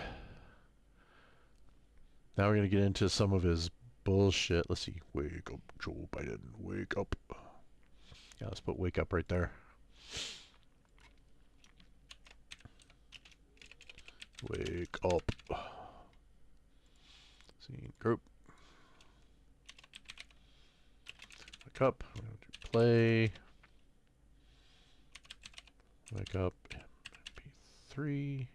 [SPEAKER 4] Now we're going to get into some of his bullshit. Let's see. Wake up, Joe Biden. Wake up. Yeah, let's put wake up right there. Wake up. Scene group. Wake up. We're going to do play. Wake up. MP3.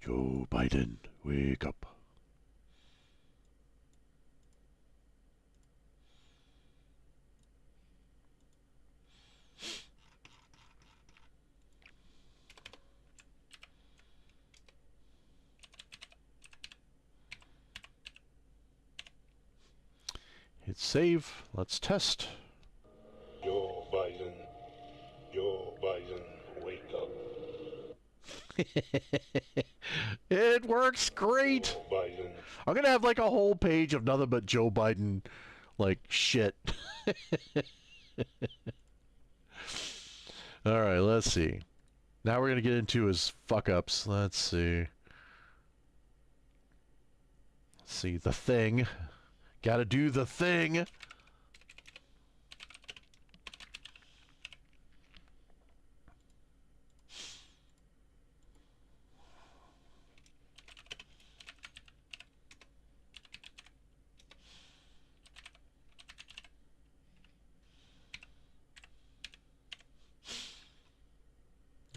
[SPEAKER 4] Joe Biden, wake up. Hit save. Let's test.
[SPEAKER 10] Joe Biden, wake up.
[SPEAKER 4] It works great.
[SPEAKER 10] Joe Biden.
[SPEAKER 4] I'm gonna have like a whole page of nothing but Joe Biden, like shit. All right, let's see. Now we're gonna get into his fuck ups. Let's see. Let's see the thing. Gotta do the thing.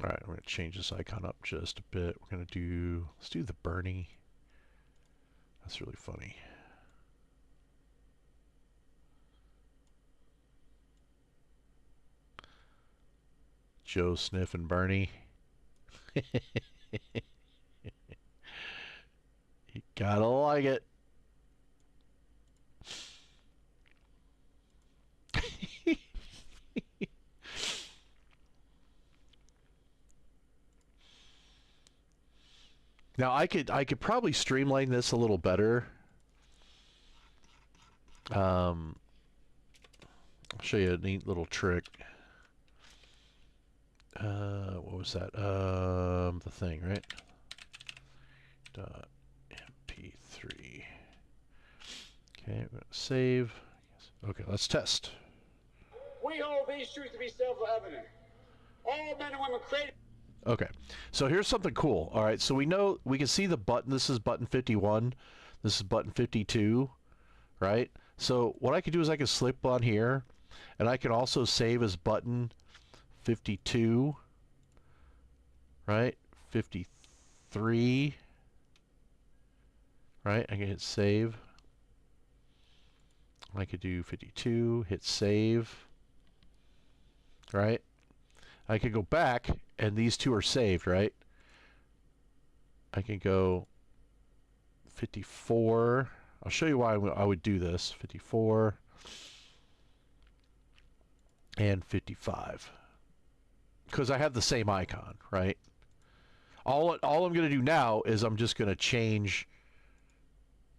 [SPEAKER 4] All right, we're going to change this icon up just a bit. We're going to do, let's do the Bernie. That's really funny. Joe Sniff and Bernie. You gotta like it. Now I could probably streamline this a little better. I'll show you a neat little trick. What was that? The thing, right? .mp3. Okay, we're gonna save. Okay, let's test.
[SPEAKER 6] We hold these truths to be self-evident. All men and women created.
[SPEAKER 4] Okay, so here's something cool. All right, so we know we can see the button. This is button 51. This is button 52, right? So what I could do is I can slip on here, and I can also save as button 52, right? 53, right? I can hit save. I could do 52, hit save, right? I could go back, and these two are saved, right? I can go 54. I'll show you why I would do this. 54 and 55. Because I have the same icon, right? All I'm going to do now is I'm just going to change,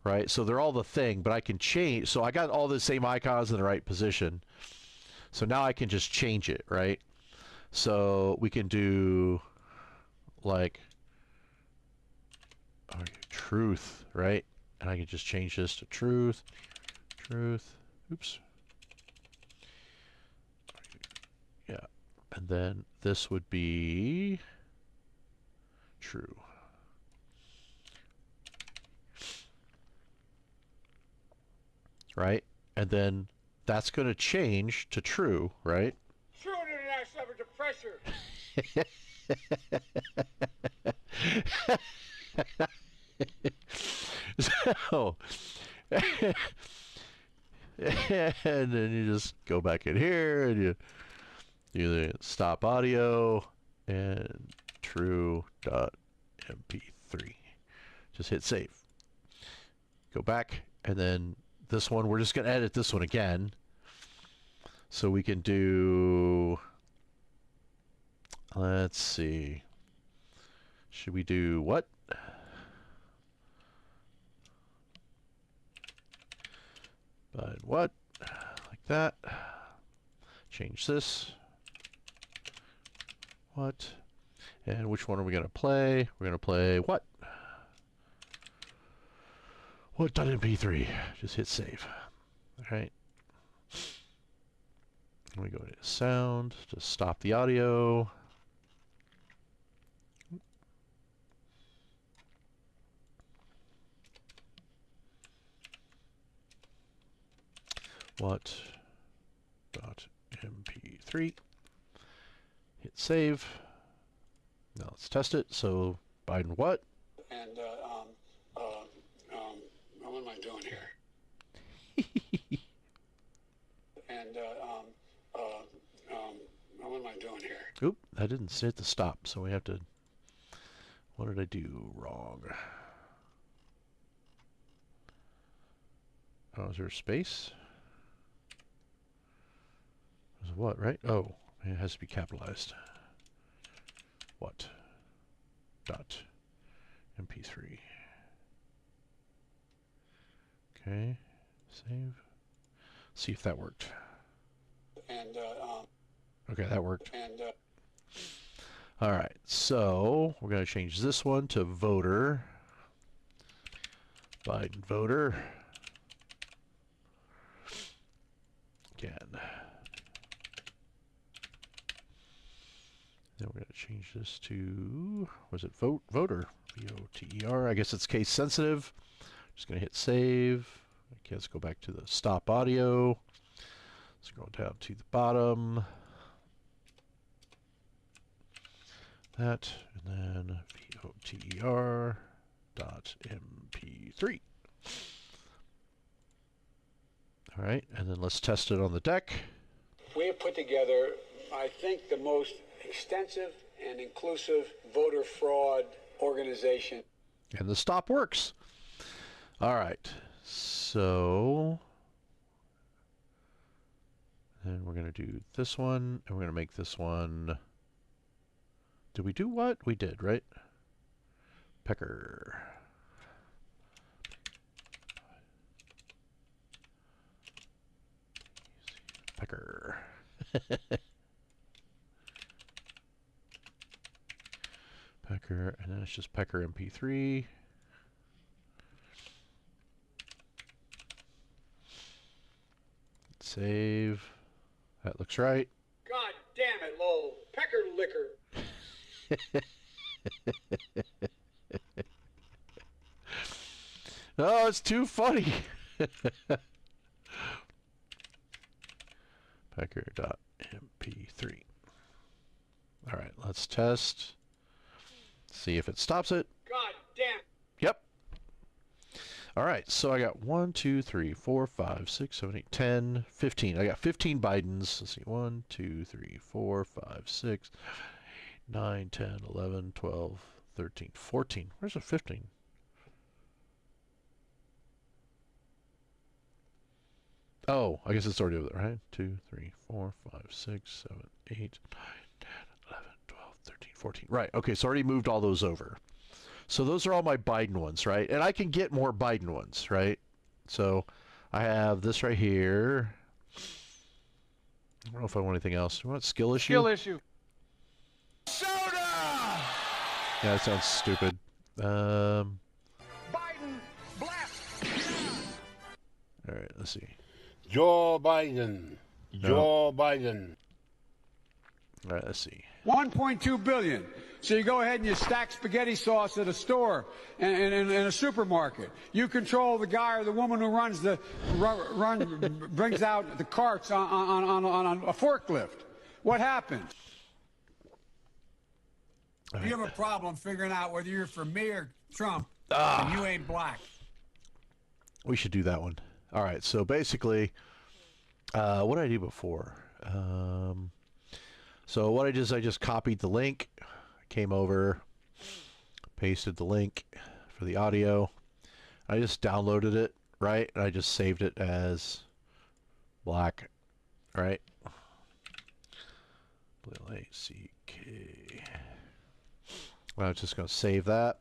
[SPEAKER 4] right? So they're all the thing, but I can change. So I got all the same icons in the right position. So now I can just change it, right? So we can do like truth, right? And I can just change this to truth. Oops. Yeah. And then this would be true. Right? And then that's going to change to true, right?
[SPEAKER 6] True international average of pressure.
[SPEAKER 4] So, and then you just go back in here and you do the stop audio and true.mp3. Just hit save. Go back, and then this one, we're just going to edit this one again. So we can do, let's see, should we do what? But what? Like that. Change this. What? And which one are we going to play? We're going to play what? What.mp3. Just hit save. All right. We go to sound to stop the audio. What.mp3. Hit save. Now let's test it. So Biden what?
[SPEAKER 6] And what am I doing here? And what am I doing here?
[SPEAKER 4] Oop, I didn't hit the stop, so we have to. What did I do wrong? Oh, is there a space? There's what, right? Oh, it has to be capitalized. What? Dot MP3. Okay, save. See if that worked.
[SPEAKER 6] And
[SPEAKER 4] okay, that worked.
[SPEAKER 6] and
[SPEAKER 4] All right, so we're going to change this one to voter. Biden voter. Again. Then we're going to change this to, was it voter? V-O-T-E-R. I guess it's case sensitive. Just going to hit save. Okay, let's go back to the stop audio. Let's go down to the bottom. that, and then voter dot mp3. All right, and then let's test it on the deck.
[SPEAKER 6] We have put together, I think, the most extensive and inclusive voter fraud organization.
[SPEAKER 4] And the stop works. All right, so then we're going to do this one, and we're going to make this one. Did we do what? We did, right? Pecker. Pecker. Pecker, and then it's just Pecker MP3. Save. That looks right.
[SPEAKER 6] God damn it, Lowell. Pecker liquor.
[SPEAKER 4] Oh, it's too funny. Pecker.mp3. All right, let's test. See if it stops it.
[SPEAKER 6] God damn.
[SPEAKER 4] Yep. All right, so I got 1, 2, 3, 4, 5, 6, 7, 8, 10, 15. I got 15 Bidens. Let's see. 1, 2, 3, 4, 5, 6, 9, 10, 11, 12, 13, 14. Where's the 15? Oh, I guess it's already over there, right? 2, 3, 4, 5, 6, 7, 8, 9, 10, 11, 12, 13, 14. Right, okay, so I already moved all those over. So those are all my Biden ones, right? And I can get more Biden ones, right? So I have this right here. I don't know if I want anything else. You want skill issue?
[SPEAKER 6] Skill issue.
[SPEAKER 8] Soda!
[SPEAKER 4] Yeah, that sounds stupid.
[SPEAKER 6] Biden blast.
[SPEAKER 4] All right, let's see.
[SPEAKER 10] Joe Biden. Joe Biden.
[SPEAKER 4] All right, let's see.
[SPEAKER 6] 1.2 billion. So you go ahead and you stack spaghetti sauce at a store and in a supermarket. You control the guy or the woman who runs brings out the carts on a forklift. What happens?
[SPEAKER 4] Right.
[SPEAKER 6] You have a problem figuring out whether you're for me or Trump, and you ain't black.
[SPEAKER 4] We should do that one. All right, so basically, what did I do before? So what I did is I just copied the link, came over, pasted the link for the audio. I just downloaded it, right? And I just saved it as black, right? L-A-C-K. I'm just going to save that.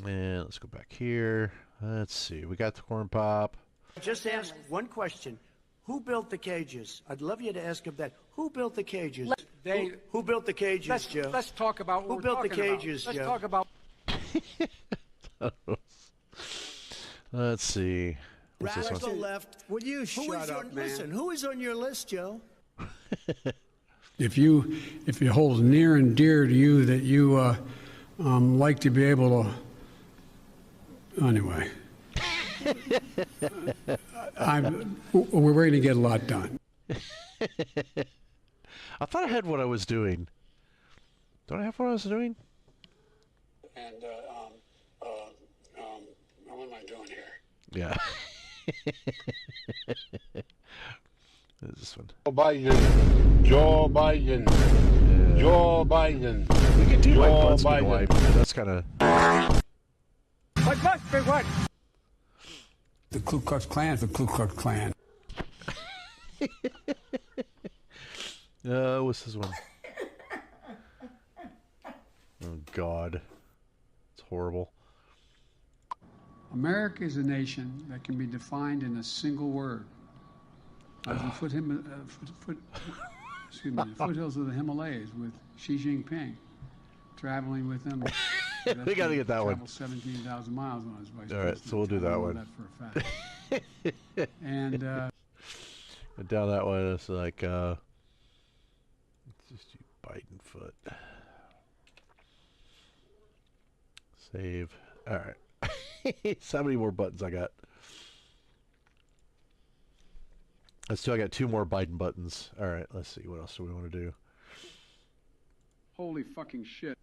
[SPEAKER 4] And let's go back here. Let's see. We got the corn pop.
[SPEAKER 7] Just ask one question. Who built the cages? I'd love you to ask him that. Who built the cages? Who built the cages, Joe?
[SPEAKER 6] Let's talk about what
[SPEAKER 7] Who built the cages,
[SPEAKER 6] Let's
[SPEAKER 7] Joe?
[SPEAKER 6] talk about.
[SPEAKER 4] Let's see. What's this
[SPEAKER 7] Radical
[SPEAKER 4] one?
[SPEAKER 7] left. Would you shut up, man? Listen, who is on your list, Joe?
[SPEAKER 11] If it holds near and dear to you that you like to be able to, anyway, we're going to get a lot done.
[SPEAKER 4] I thought I had what I was doing. Don't I have what I was doing?
[SPEAKER 6] And what am I doing here?
[SPEAKER 4] Yeah. What is this one?
[SPEAKER 10] Joe Biden. Joe Biden. Joe Biden.
[SPEAKER 4] We can do
[SPEAKER 10] Joe
[SPEAKER 4] like Butts
[SPEAKER 10] Biden.
[SPEAKER 4] Wipe. That's kind of.
[SPEAKER 6] What must be what?
[SPEAKER 11] The Ku Klux Klan is the Ku Klux Klan.
[SPEAKER 4] What's this one? Oh, God. It's horrible.
[SPEAKER 11] America is a nation that can be defined in a single word. I was in foothills of the Himalayas with Xi Jinping, traveling with him.
[SPEAKER 4] We got to get that one.
[SPEAKER 11] 17,000 miles when I was vice president.
[SPEAKER 4] All right, so we'll do that one.
[SPEAKER 11] That for a fact. And
[SPEAKER 4] down that one, it's like, let's just do Biden foot. Save. All right. So how many more buttons I got? I still got 2 more Biden buttons. All right, let's see. What else do we want to do?
[SPEAKER 6] Holy fucking shit.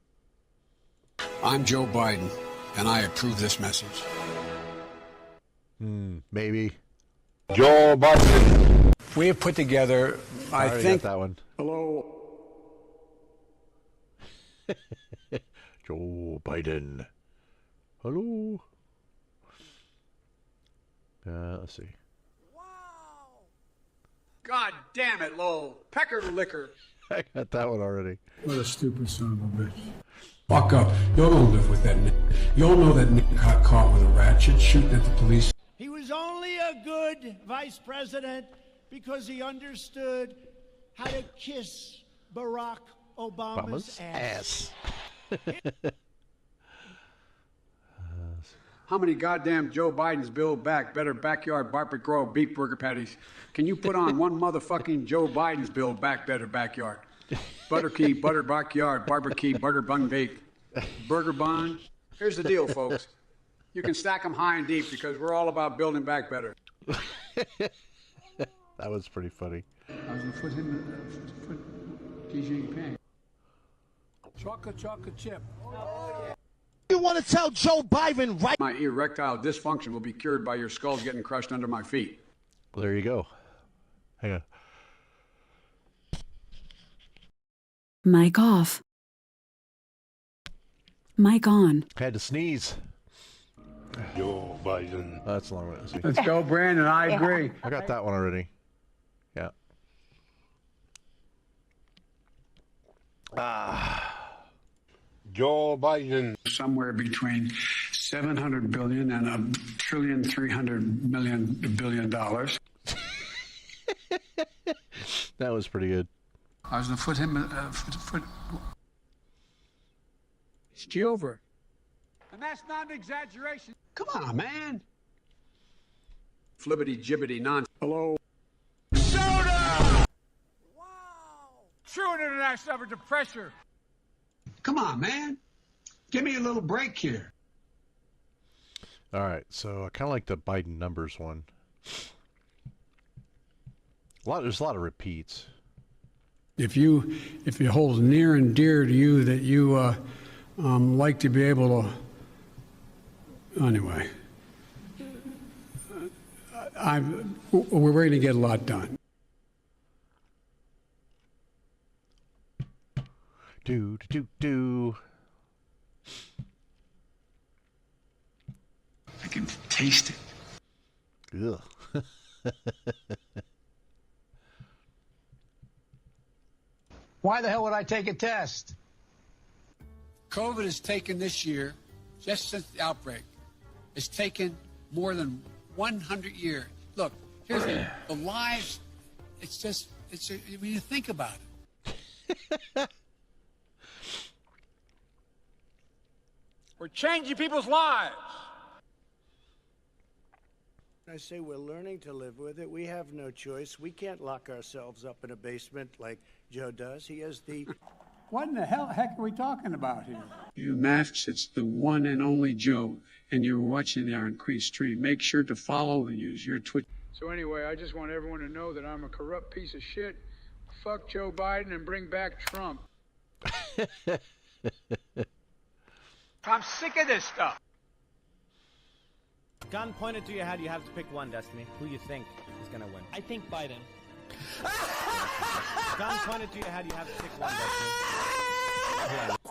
[SPEAKER 6] I'm Joe Biden, and I approve this message.
[SPEAKER 4] Maybe.
[SPEAKER 10] Joe Biden.
[SPEAKER 6] We have put together, I
[SPEAKER 4] already
[SPEAKER 6] think...
[SPEAKER 4] got that one.
[SPEAKER 6] Hello.
[SPEAKER 4] Joe Biden. Hello. Let's see.
[SPEAKER 6] God damn it, Lowell. Pecker liquor.
[SPEAKER 4] I got that one already.
[SPEAKER 11] What a stupid son of a bitch. Fuck up. Y'all don't live with that Nick. Y'all know that Nick got caught with a ratchet shooting at the police.
[SPEAKER 12] He was only a good vice president because he understood how to kiss Barack Obama's ass.
[SPEAKER 6] How many goddamn Joe Bidens build back better backyard barbecue grove beef burger patties? Can you put on one motherfucking Joe Biden's build back better backyard? Butter key, butter backyard, barbecue, butter bun bake, burger bun. Here's the deal, folks. You can stack them high and deep because we're all about building back better.
[SPEAKER 4] That was pretty funny.
[SPEAKER 11] I was going to put him in Xi Jinping. Chocolate chip.
[SPEAKER 12] You want to tell Joe Biden right?
[SPEAKER 6] My erectile dysfunction will be cured by your skulls getting crushed under my feet.
[SPEAKER 4] Well, there you go. Hang on.
[SPEAKER 13] Mic off. Mic on.
[SPEAKER 4] I had to sneeze.
[SPEAKER 10] Joe Biden.
[SPEAKER 4] Oh, that's a long one. Let's see.
[SPEAKER 6] Let's go, Brandon. I agree.
[SPEAKER 4] I got that one already. Yeah.
[SPEAKER 10] Joe Biden.
[SPEAKER 11] Somewhere between 700 billion and $1,300 billion.
[SPEAKER 4] That was pretty good.
[SPEAKER 11] I was going to put him It's over.
[SPEAKER 6] And that's not an exaggeration.
[SPEAKER 11] Come on, man.
[SPEAKER 6] Flibbity jibbity nonsense.
[SPEAKER 11] Hello.
[SPEAKER 6] Soda! Wow! True international effort to pressure.
[SPEAKER 11] Come on, man. Give me a little break here.
[SPEAKER 4] All right, so I kind of like the Biden numbers one. There's a lot of repeats.
[SPEAKER 11] If it holds near and dear to you that you like to be able to, anyway, we're going to get a lot done.
[SPEAKER 4] Do.
[SPEAKER 11] I can taste it.
[SPEAKER 4] Ugh.
[SPEAKER 11] Why the hell would I take a test? COVID has taken this year, just since the outbreak, it's taken more than 100 years. Look, here's the lives, when you think about it.
[SPEAKER 6] We're changing people's lives.
[SPEAKER 12] I say we're learning to live with it. We have no choice. We can't lock ourselves up in a basement like Joe does. He has the...
[SPEAKER 11] What in the heck are we talking about here? You masks, it's the one and only Joe, and you're watching our increased stream. Make sure to follow and use your Twitch. So anyway, I just want everyone to know that I'm a corrupt piece of shit. Fuck Joe Biden and bring back Trump. I'm sick of this stuff.
[SPEAKER 14] Gun pointed to your head, you have to pick one, Destiny. Who you think is gonna win?
[SPEAKER 15] I think Biden.
[SPEAKER 14] Gun pointed to your head, you have to pick one, Destiny.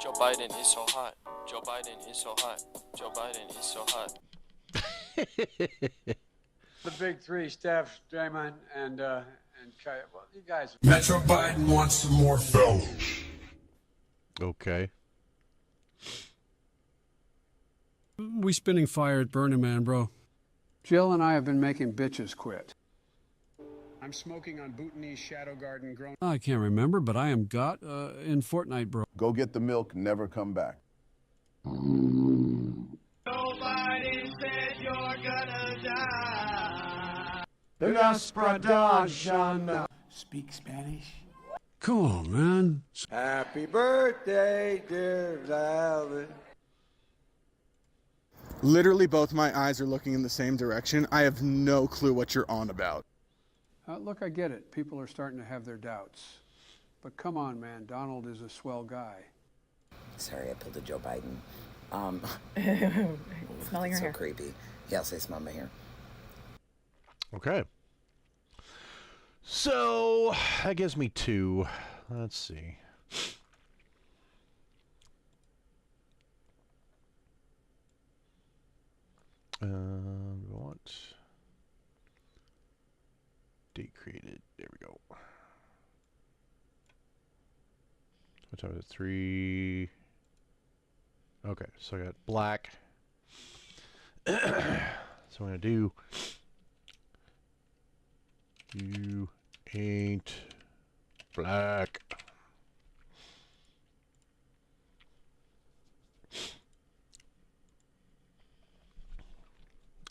[SPEAKER 15] Joe Biden is so hot. Joe Biden is so hot. Joe Biden is so hot.
[SPEAKER 6] The big three, Steph, Draymond, and Kyle. Well, you guys.
[SPEAKER 11] Metro Biden wants some more fellows.
[SPEAKER 4] Okay.
[SPEAKER 11] We spinning fire at Burning Man, bro. Jill and I have been making bitches quit. I'm smoking on Bhutanese Shadow Garden grown. I can't remember, but I am got in Fortnite, bro.
[SPEAKER 16] Go get the milk, never come back.
[SPEAKER 12] Nobody said you're gonna die.
[SPEAKER 11] Las Pradashana. Speak Spanish? Come on, man.
[SPEAKER 12] Happy birthday, dear Valen.
[SPEAKER 17] Literally both my eyes are looking in the same direction. I have no clue what you're on about.
[SPEAKER 11] Look, I get it. People are starting to have their doubts. But come on, man. Donald is a swell guy.
[SPEAKER 17] Sorry, I pulled a Joe Biden.
[SPEAKER 18] Smelling your
[SPEAKER 17] so
[SPEAKER 18] hair.
[SPEAKER 17] Creepy. Yes, I smell my hair.
[SPEAKER 4] Okay. So that gives me 2. Let's see. We want date created. There we go. What time is it? 3. Okay, so I got black. So I'm gonna do. You ain't black.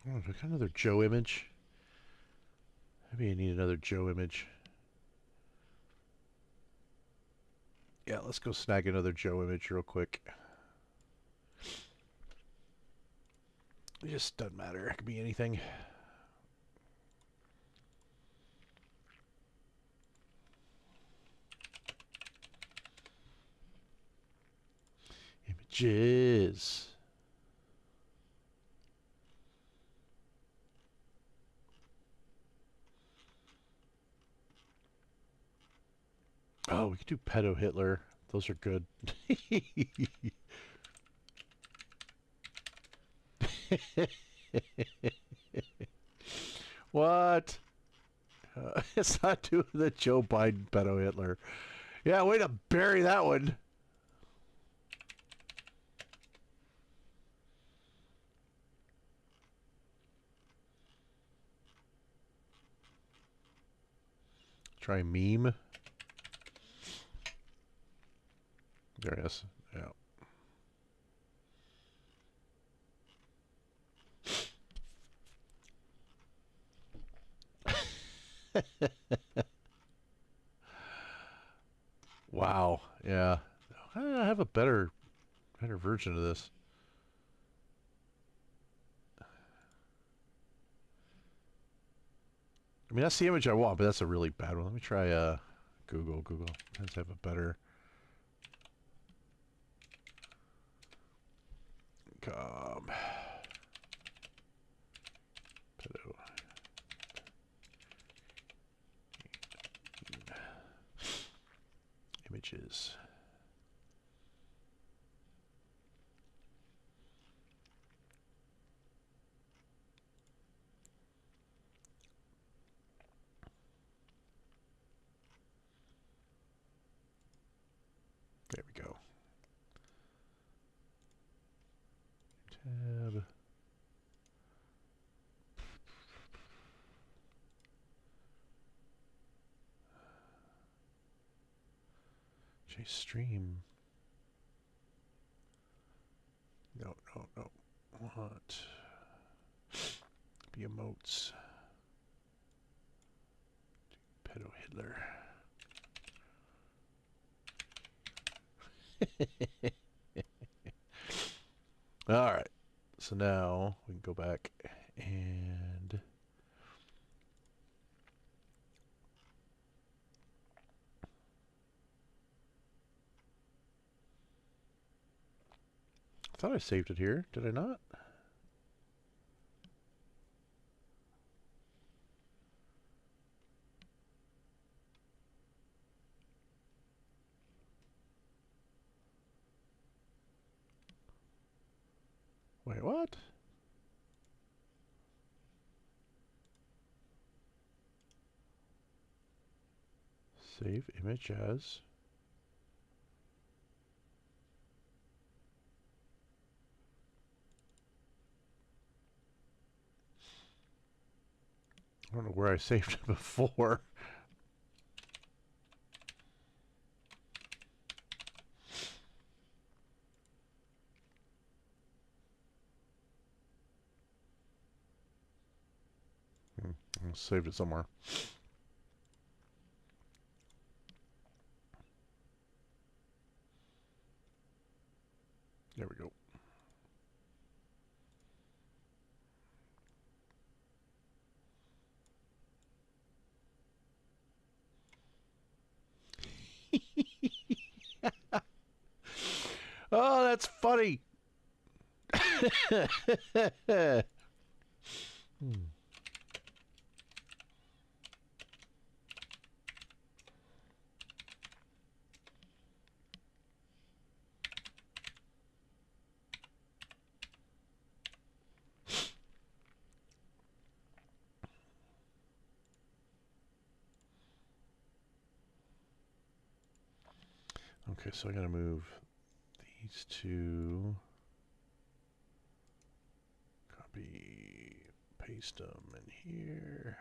[SPEAKER 4] Oh, do I got another Joe image? Maybe I need another Joe image. Yeah, let's go snag another Joe image real quick. It just doesn't matter. It could be anything. Images. Oh, we could do pedo Hitler. Those are good. What? It's not doing the Joe Biden pedo Hitler. Yeah, way to bury that one. Try meme. There it is. Yeah. Wow. Yeah. I have a better version of this. I mean, that's the image I want, but that's a really bad one. Let me try Google. Google tends to have a better. Pedo. Images. There we go. Tab. Stream. No. What? Be emotes. Pedo Hitler. All right. So now we can go back and I thought I saved it here. Did I not? Wait, what? Save image as. I don't know where I saved it before. I saved it somewhere. There we go. Oh, that's funny. Okay, so I gotta move these two. Copy, paste them in here.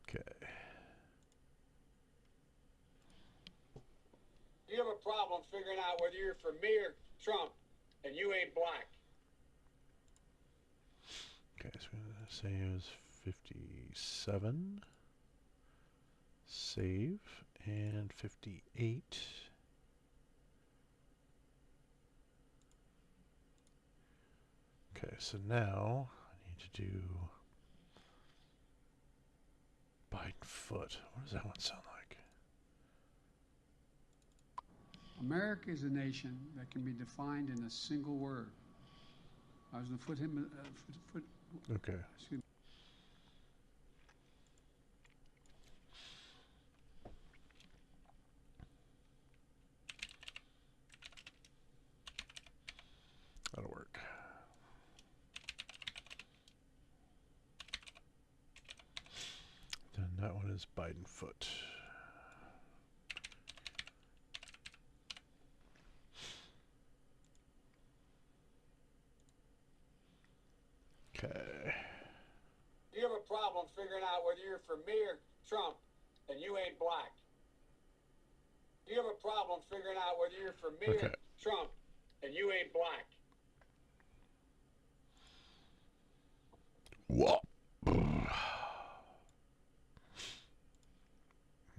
[SPEAKER 4] Okay.
[SPEAKER 11] You have a problem figuring out whether you're for me or Trump, and you ain't black.
[SPEAKER 4] Okay, so I'm gonna say it was 57. Save, and 58. Okay, so now I need to do Biden foot. What does that one sound like?
[SPEAKER 6] America is a nation that can be defined in a single word. I was going to put him.
[SPEAKER 4] Okay.
[SPEAKER 6] Excuse me.
[SPEAKER 4] That'll work. Then that one is Biden foot. Okay.
[SPEAKER 11] You have a problem figuring out whether you're for me or Trump, and you ain't black. You have a problem figuring out whether you're for me or Trump, and you ain't black.
[SPEAKER 4] Whoa.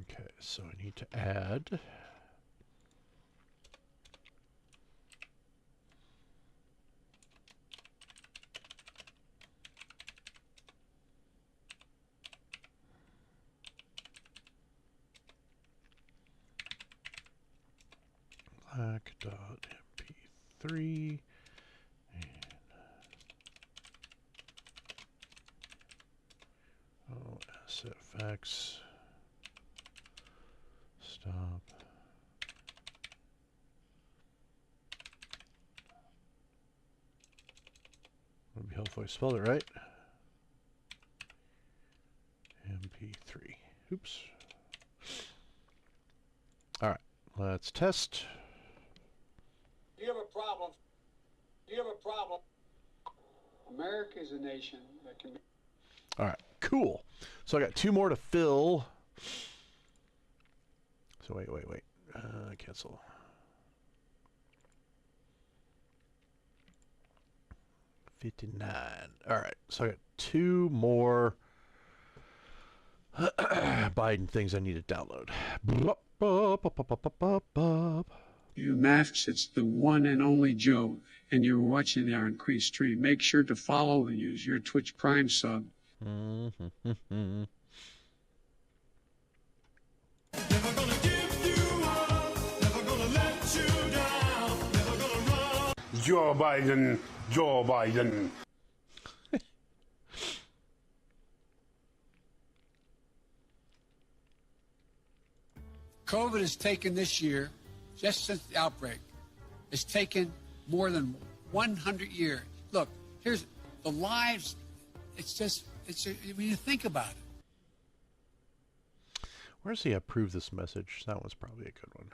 [SPEAKER 4] Okay, so I need to add black.mp3 and OSFX stop. Would be helpful if I spelled it right. MP3. Oops. All right, let's test.
[SPEAKER 11] You have a problem. You have a problem.
[SPEAKER 6] America is a nation that can be.
[SPEAKER 4] All right, cool. So I got two more to fill. So wait. Cancel. $59. All right, so I got two more Biden things I need to download.
[SPEAKER 6] You masks, it's the one and only Joe, and you're watching our increased stream. Make sure to follow and use your Twitch Prime sub.
[SPEAKER 10] Joe Biden, Joe Biden.
[SPEAKER 11] COVID has taken this year, just since the outbreak, it's taken more than 100 years. Look, here's the lives. When you think about it.
[SPEAKER 4] Where's the approve this message? That was probably a good one.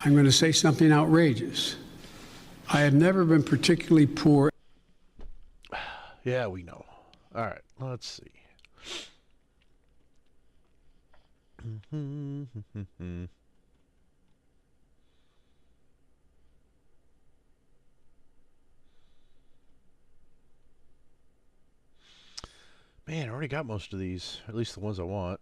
[SPEAKER 6] I'm going to say something outrageous. I have never been particularly poor.
[SPEAKER 4] Yeah, we know. All right, let's see. Man, I already got most of these. At least the ones I want.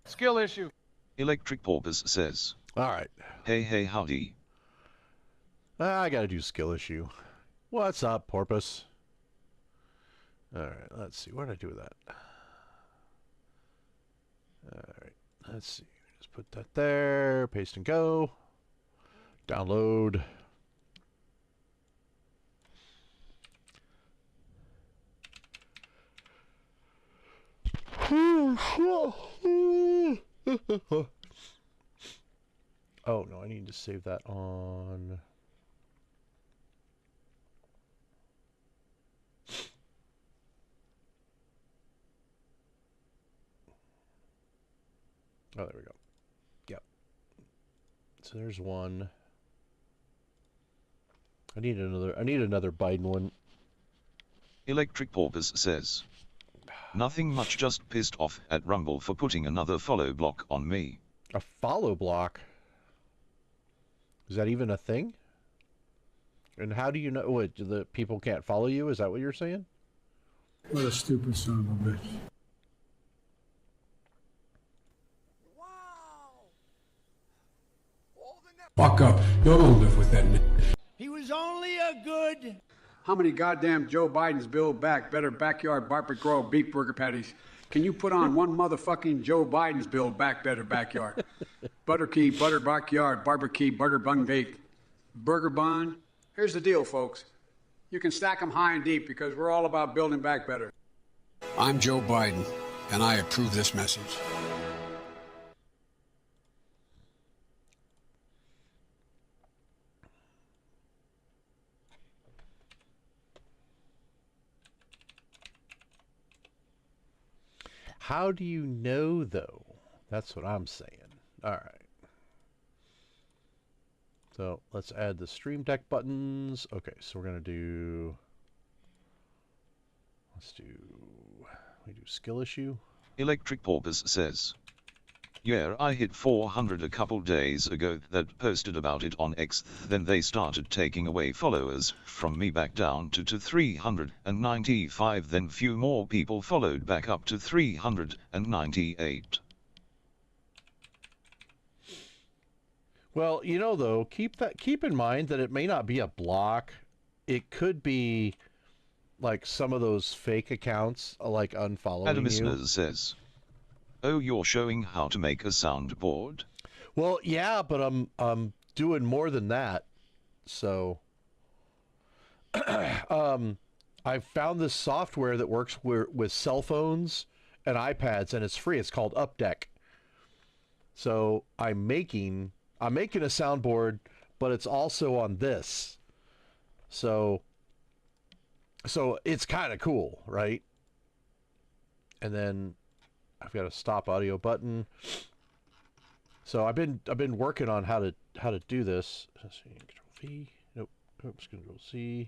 [SPEAKER 14] Skill issue.
[SPEAKER 9] Electric Porpoise says.
[SPEAKER 4] Alright.
[SPEAKER 9] Hey howdy.
[SPEAKER 4] I gotta do skill issue. What's up, Porpoise? Alright, let's see. What did I do with that? Alright, let's see. Just put that there. Paste and go. Download. Oh, no, I need to save that on... Oh, there we go. Yep. So there's one. I need another Biden one.
[SPEAKER 9] Electric Porpoise says. Nothing much, just pissed off at Rumble for putting another follow block on me.
[SPEAKER 4] A follow block? Is that even a thing? And how do you know what the people can't follow you? Is that what you're saying?
[SPEAKER 11] What a stupid son of a bitch. Fuck up. You don't live with that nigga.
[SPEAKER 12] He was only a good...
[SPEAKER 6] How many goddamn Joe Bidens build back better backyard barbecue grill beef burger patties? Can you put on one motherfucking Joe Biden's build back better backyard? Butter key, butter backyard, barbecue, butter bun baked. Burger bun? Here's the deal, folks. You can stack them high and deep because we're all about building back better.
[SPEAKER 11] I'm Joe Biden, and I approve this message.
[SPEAKER 4] How do you know, though? That's what I'm saying. All right. So let's add the Stream Deck buttons. Okay, so we're going to do... We do skill issue.
[SPEAKER 9] Electric Porpoise says. Yeah, I hit 400 a couple days ago that posted about it on X, then they started taking away followers from me back down to 395, then few more people followed back up to 398.
[SPEAKER 4] Well, you know, though, keep in mind that it may not be a block. It could be like some of those fake accounts like unfollowing
[SPEAKER 9] Adam
[SPEAKER 4] you.
[SPEAKER 9] Isner says. Oh, you're showing how to make a soundboard?
[SPEAKER 4] Well, yeah, but I'm doing more than that. So I've found this software that works with cell phones and iPads, and it's free. It's called Updeck. So I'm making a soundboard, but it's also on this. So it's kind of cool, right? And then I've got a stop audio button. So I've been working on how to do this. Let's see, Control V. Nope. Oops, Control C.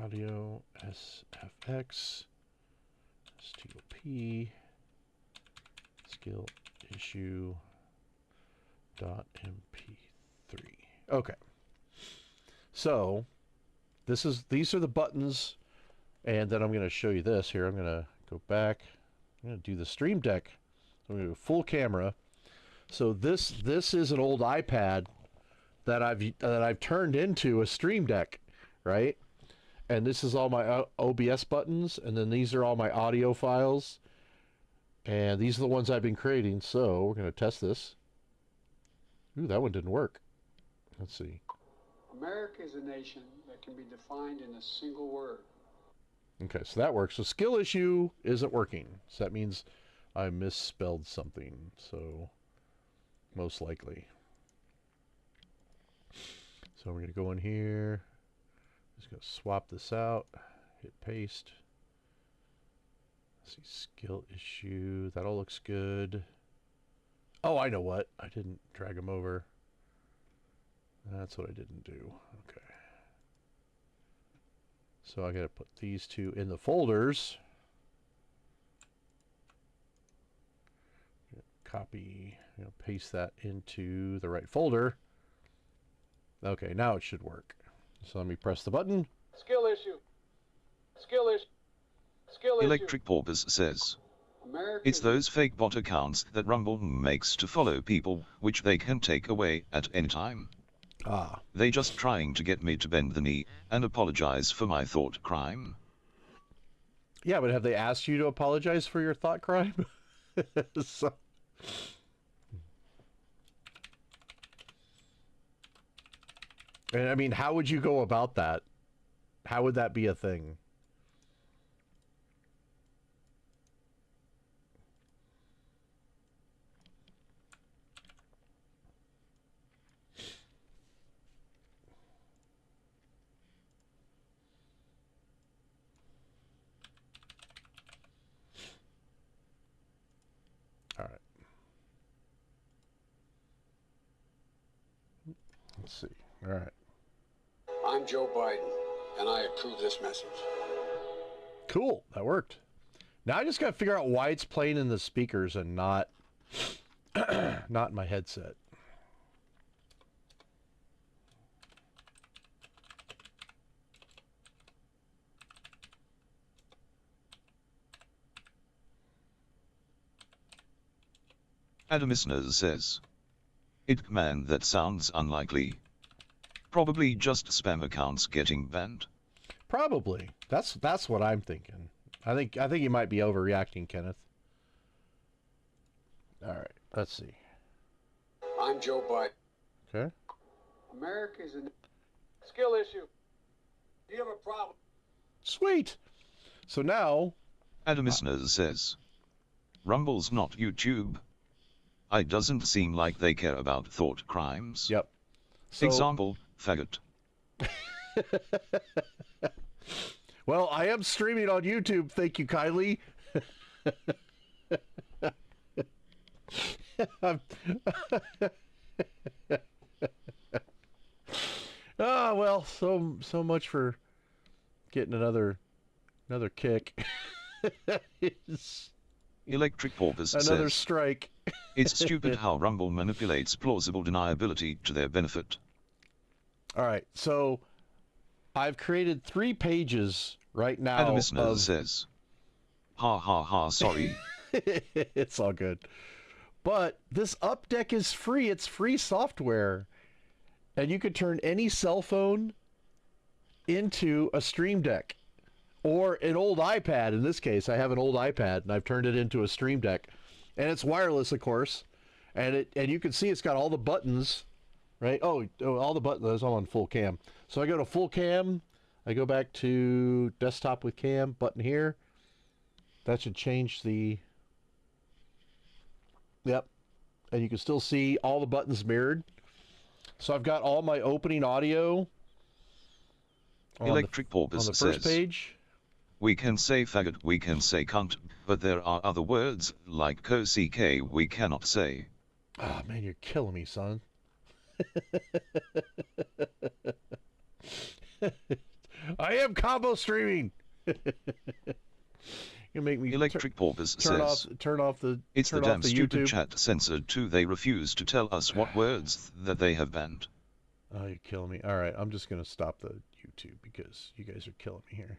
[SPEAKER 4] Audio SFX. STOP. Skill issue. .mp3. Okay. So these are the buttons, and then I'm going to show you this here. I'm going to go back. I'm going to do the Stream Deck. I'm going to do full camera. So this is an old iPad that I've turned into a Stream Deck, right? And this is all my OBS buttons, and then these are all my audio files, and these are the ones I've been creating. So we're going to test this. Ooh, that one didn't work. Let's see.
[SPEAKER 11] America is a nation that can be defined in a single word.
[SPEAKER 4] Okay, so that works. So skill issue isn't working. So that means I misspelled something. So most likely. So we're going to go in here. Just going to swap this out. Hit paste. Let's see, skill issue. That all looks good. Oh, I know what. I didn't drag them over. That's what I didn't do. Okay. So I got to put these two in the folders. Copy, paste that into the right folder. Okay, now it should work. So let me press the button.
[SPEAKER 1] Skill issue. Skill issue. Skill
[SPEAKER 9] Electric Porpoise says, it's those fake bot accounts that Rumble makes to follow people, which they can take away at any time.
[SPEAKER 4] Ah.
[SPEAKER 9] They just trying to get me to bend the knee and apologize for my thought crime.
[SPEAKER 4] Yeah, but have they asked you to apologize for your thought crime? So... And I mean, how would you go about that? How would that be a thing? All right. Let's see. All right.
[SPEAKER 11] I'm Joe Biden, and I approve this message.
[SPEAKER 4] Cool. That worked. Now I just got to figure out why it's playing in the speakers and not not in my headset.
[SPEAKER 9] Adamisner says, it man, that sounds unlikely. Probably just spam accounts getting banned.
[SPEAKER 4] Probably. That's what I'm thinking. I think you might be overreacting, Kenneth. All right. Let's see.
[SPEAKER 11] I'm Joe Biden.
[SPEAKER 4] Okay.
[SPEAKER 11] America's a
[SPEAKER 1] Skill issue. Do you have a problem?
[SPEAKER 4] Sweet. So now...
[SPEAKER 9] Adamisner says, Rumble's not YouTube. It doesn't seem like they care about thought crimes.
[SPEAKER 4] Yep. So...
[SPEAKER 9] Example, faggot.
[SPEAKER 4] Well, I am streaming on YouTube, thank you kindly. Oh, well, so much for getting another kick.
[SPEAKER 9] Electric Porpoise
[SPEAKER 4] another
[SPEAKER 9] says,
[SPEAKER 4] strike.
[SPEAKER 9] It's stupid how Rumble manipulates plausible deniability to their benefit.
[SPEAKER 4] All right, so I've created 3 pages right now.
[SPEAKER 9] Adamisner says, ha ha ha, sorry.
[SPEAKER 4] It's all good. But this Up Deck is free. It's free software. And you could turn any cell phone into a Stream Deck. Or an old iPad. In this case, I have an old iPad, and I've turned it into a Stream Deck. And it's wireless, of course. And you can see it's got all the buttons, right? Oh, all the buttons. I'm on full cam. So I go to full cam. I go back to desktop with cam, button here. That should change the... Yep. And you can still see all the buttons mirrored. So I've got all my opening audio
[SPEAKER 9] Electric Porpoise
[SPEAKER 4] on the first
[SPEAKER 9] says,
[SPEAKER 4] page.
[SPEAKER 9] We can say faggot, we can say cunt, but there are other words, like co-ck, we cannot say.
[SPEAKER 4] Oh, man, you're killing me, son. I am combo streaming. You make me
[SPEAKER 9] Electric Porpoise says,
[SPEAKER 4] turn off the
[SPEAKER 9] it's the damn stupid
[SPEAKER 4] YouTube.
[SPEAKER 9] chat censored too. They refuse to tell us what words that they have banned.
[SPEAKER 4] Oh, you're killing me. All right, I'm just going to stop the YouTube because you guys are killing me here.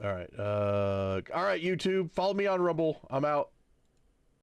[SPEAKER 4] All right, YouTube, follow me on Rumble. I'm out.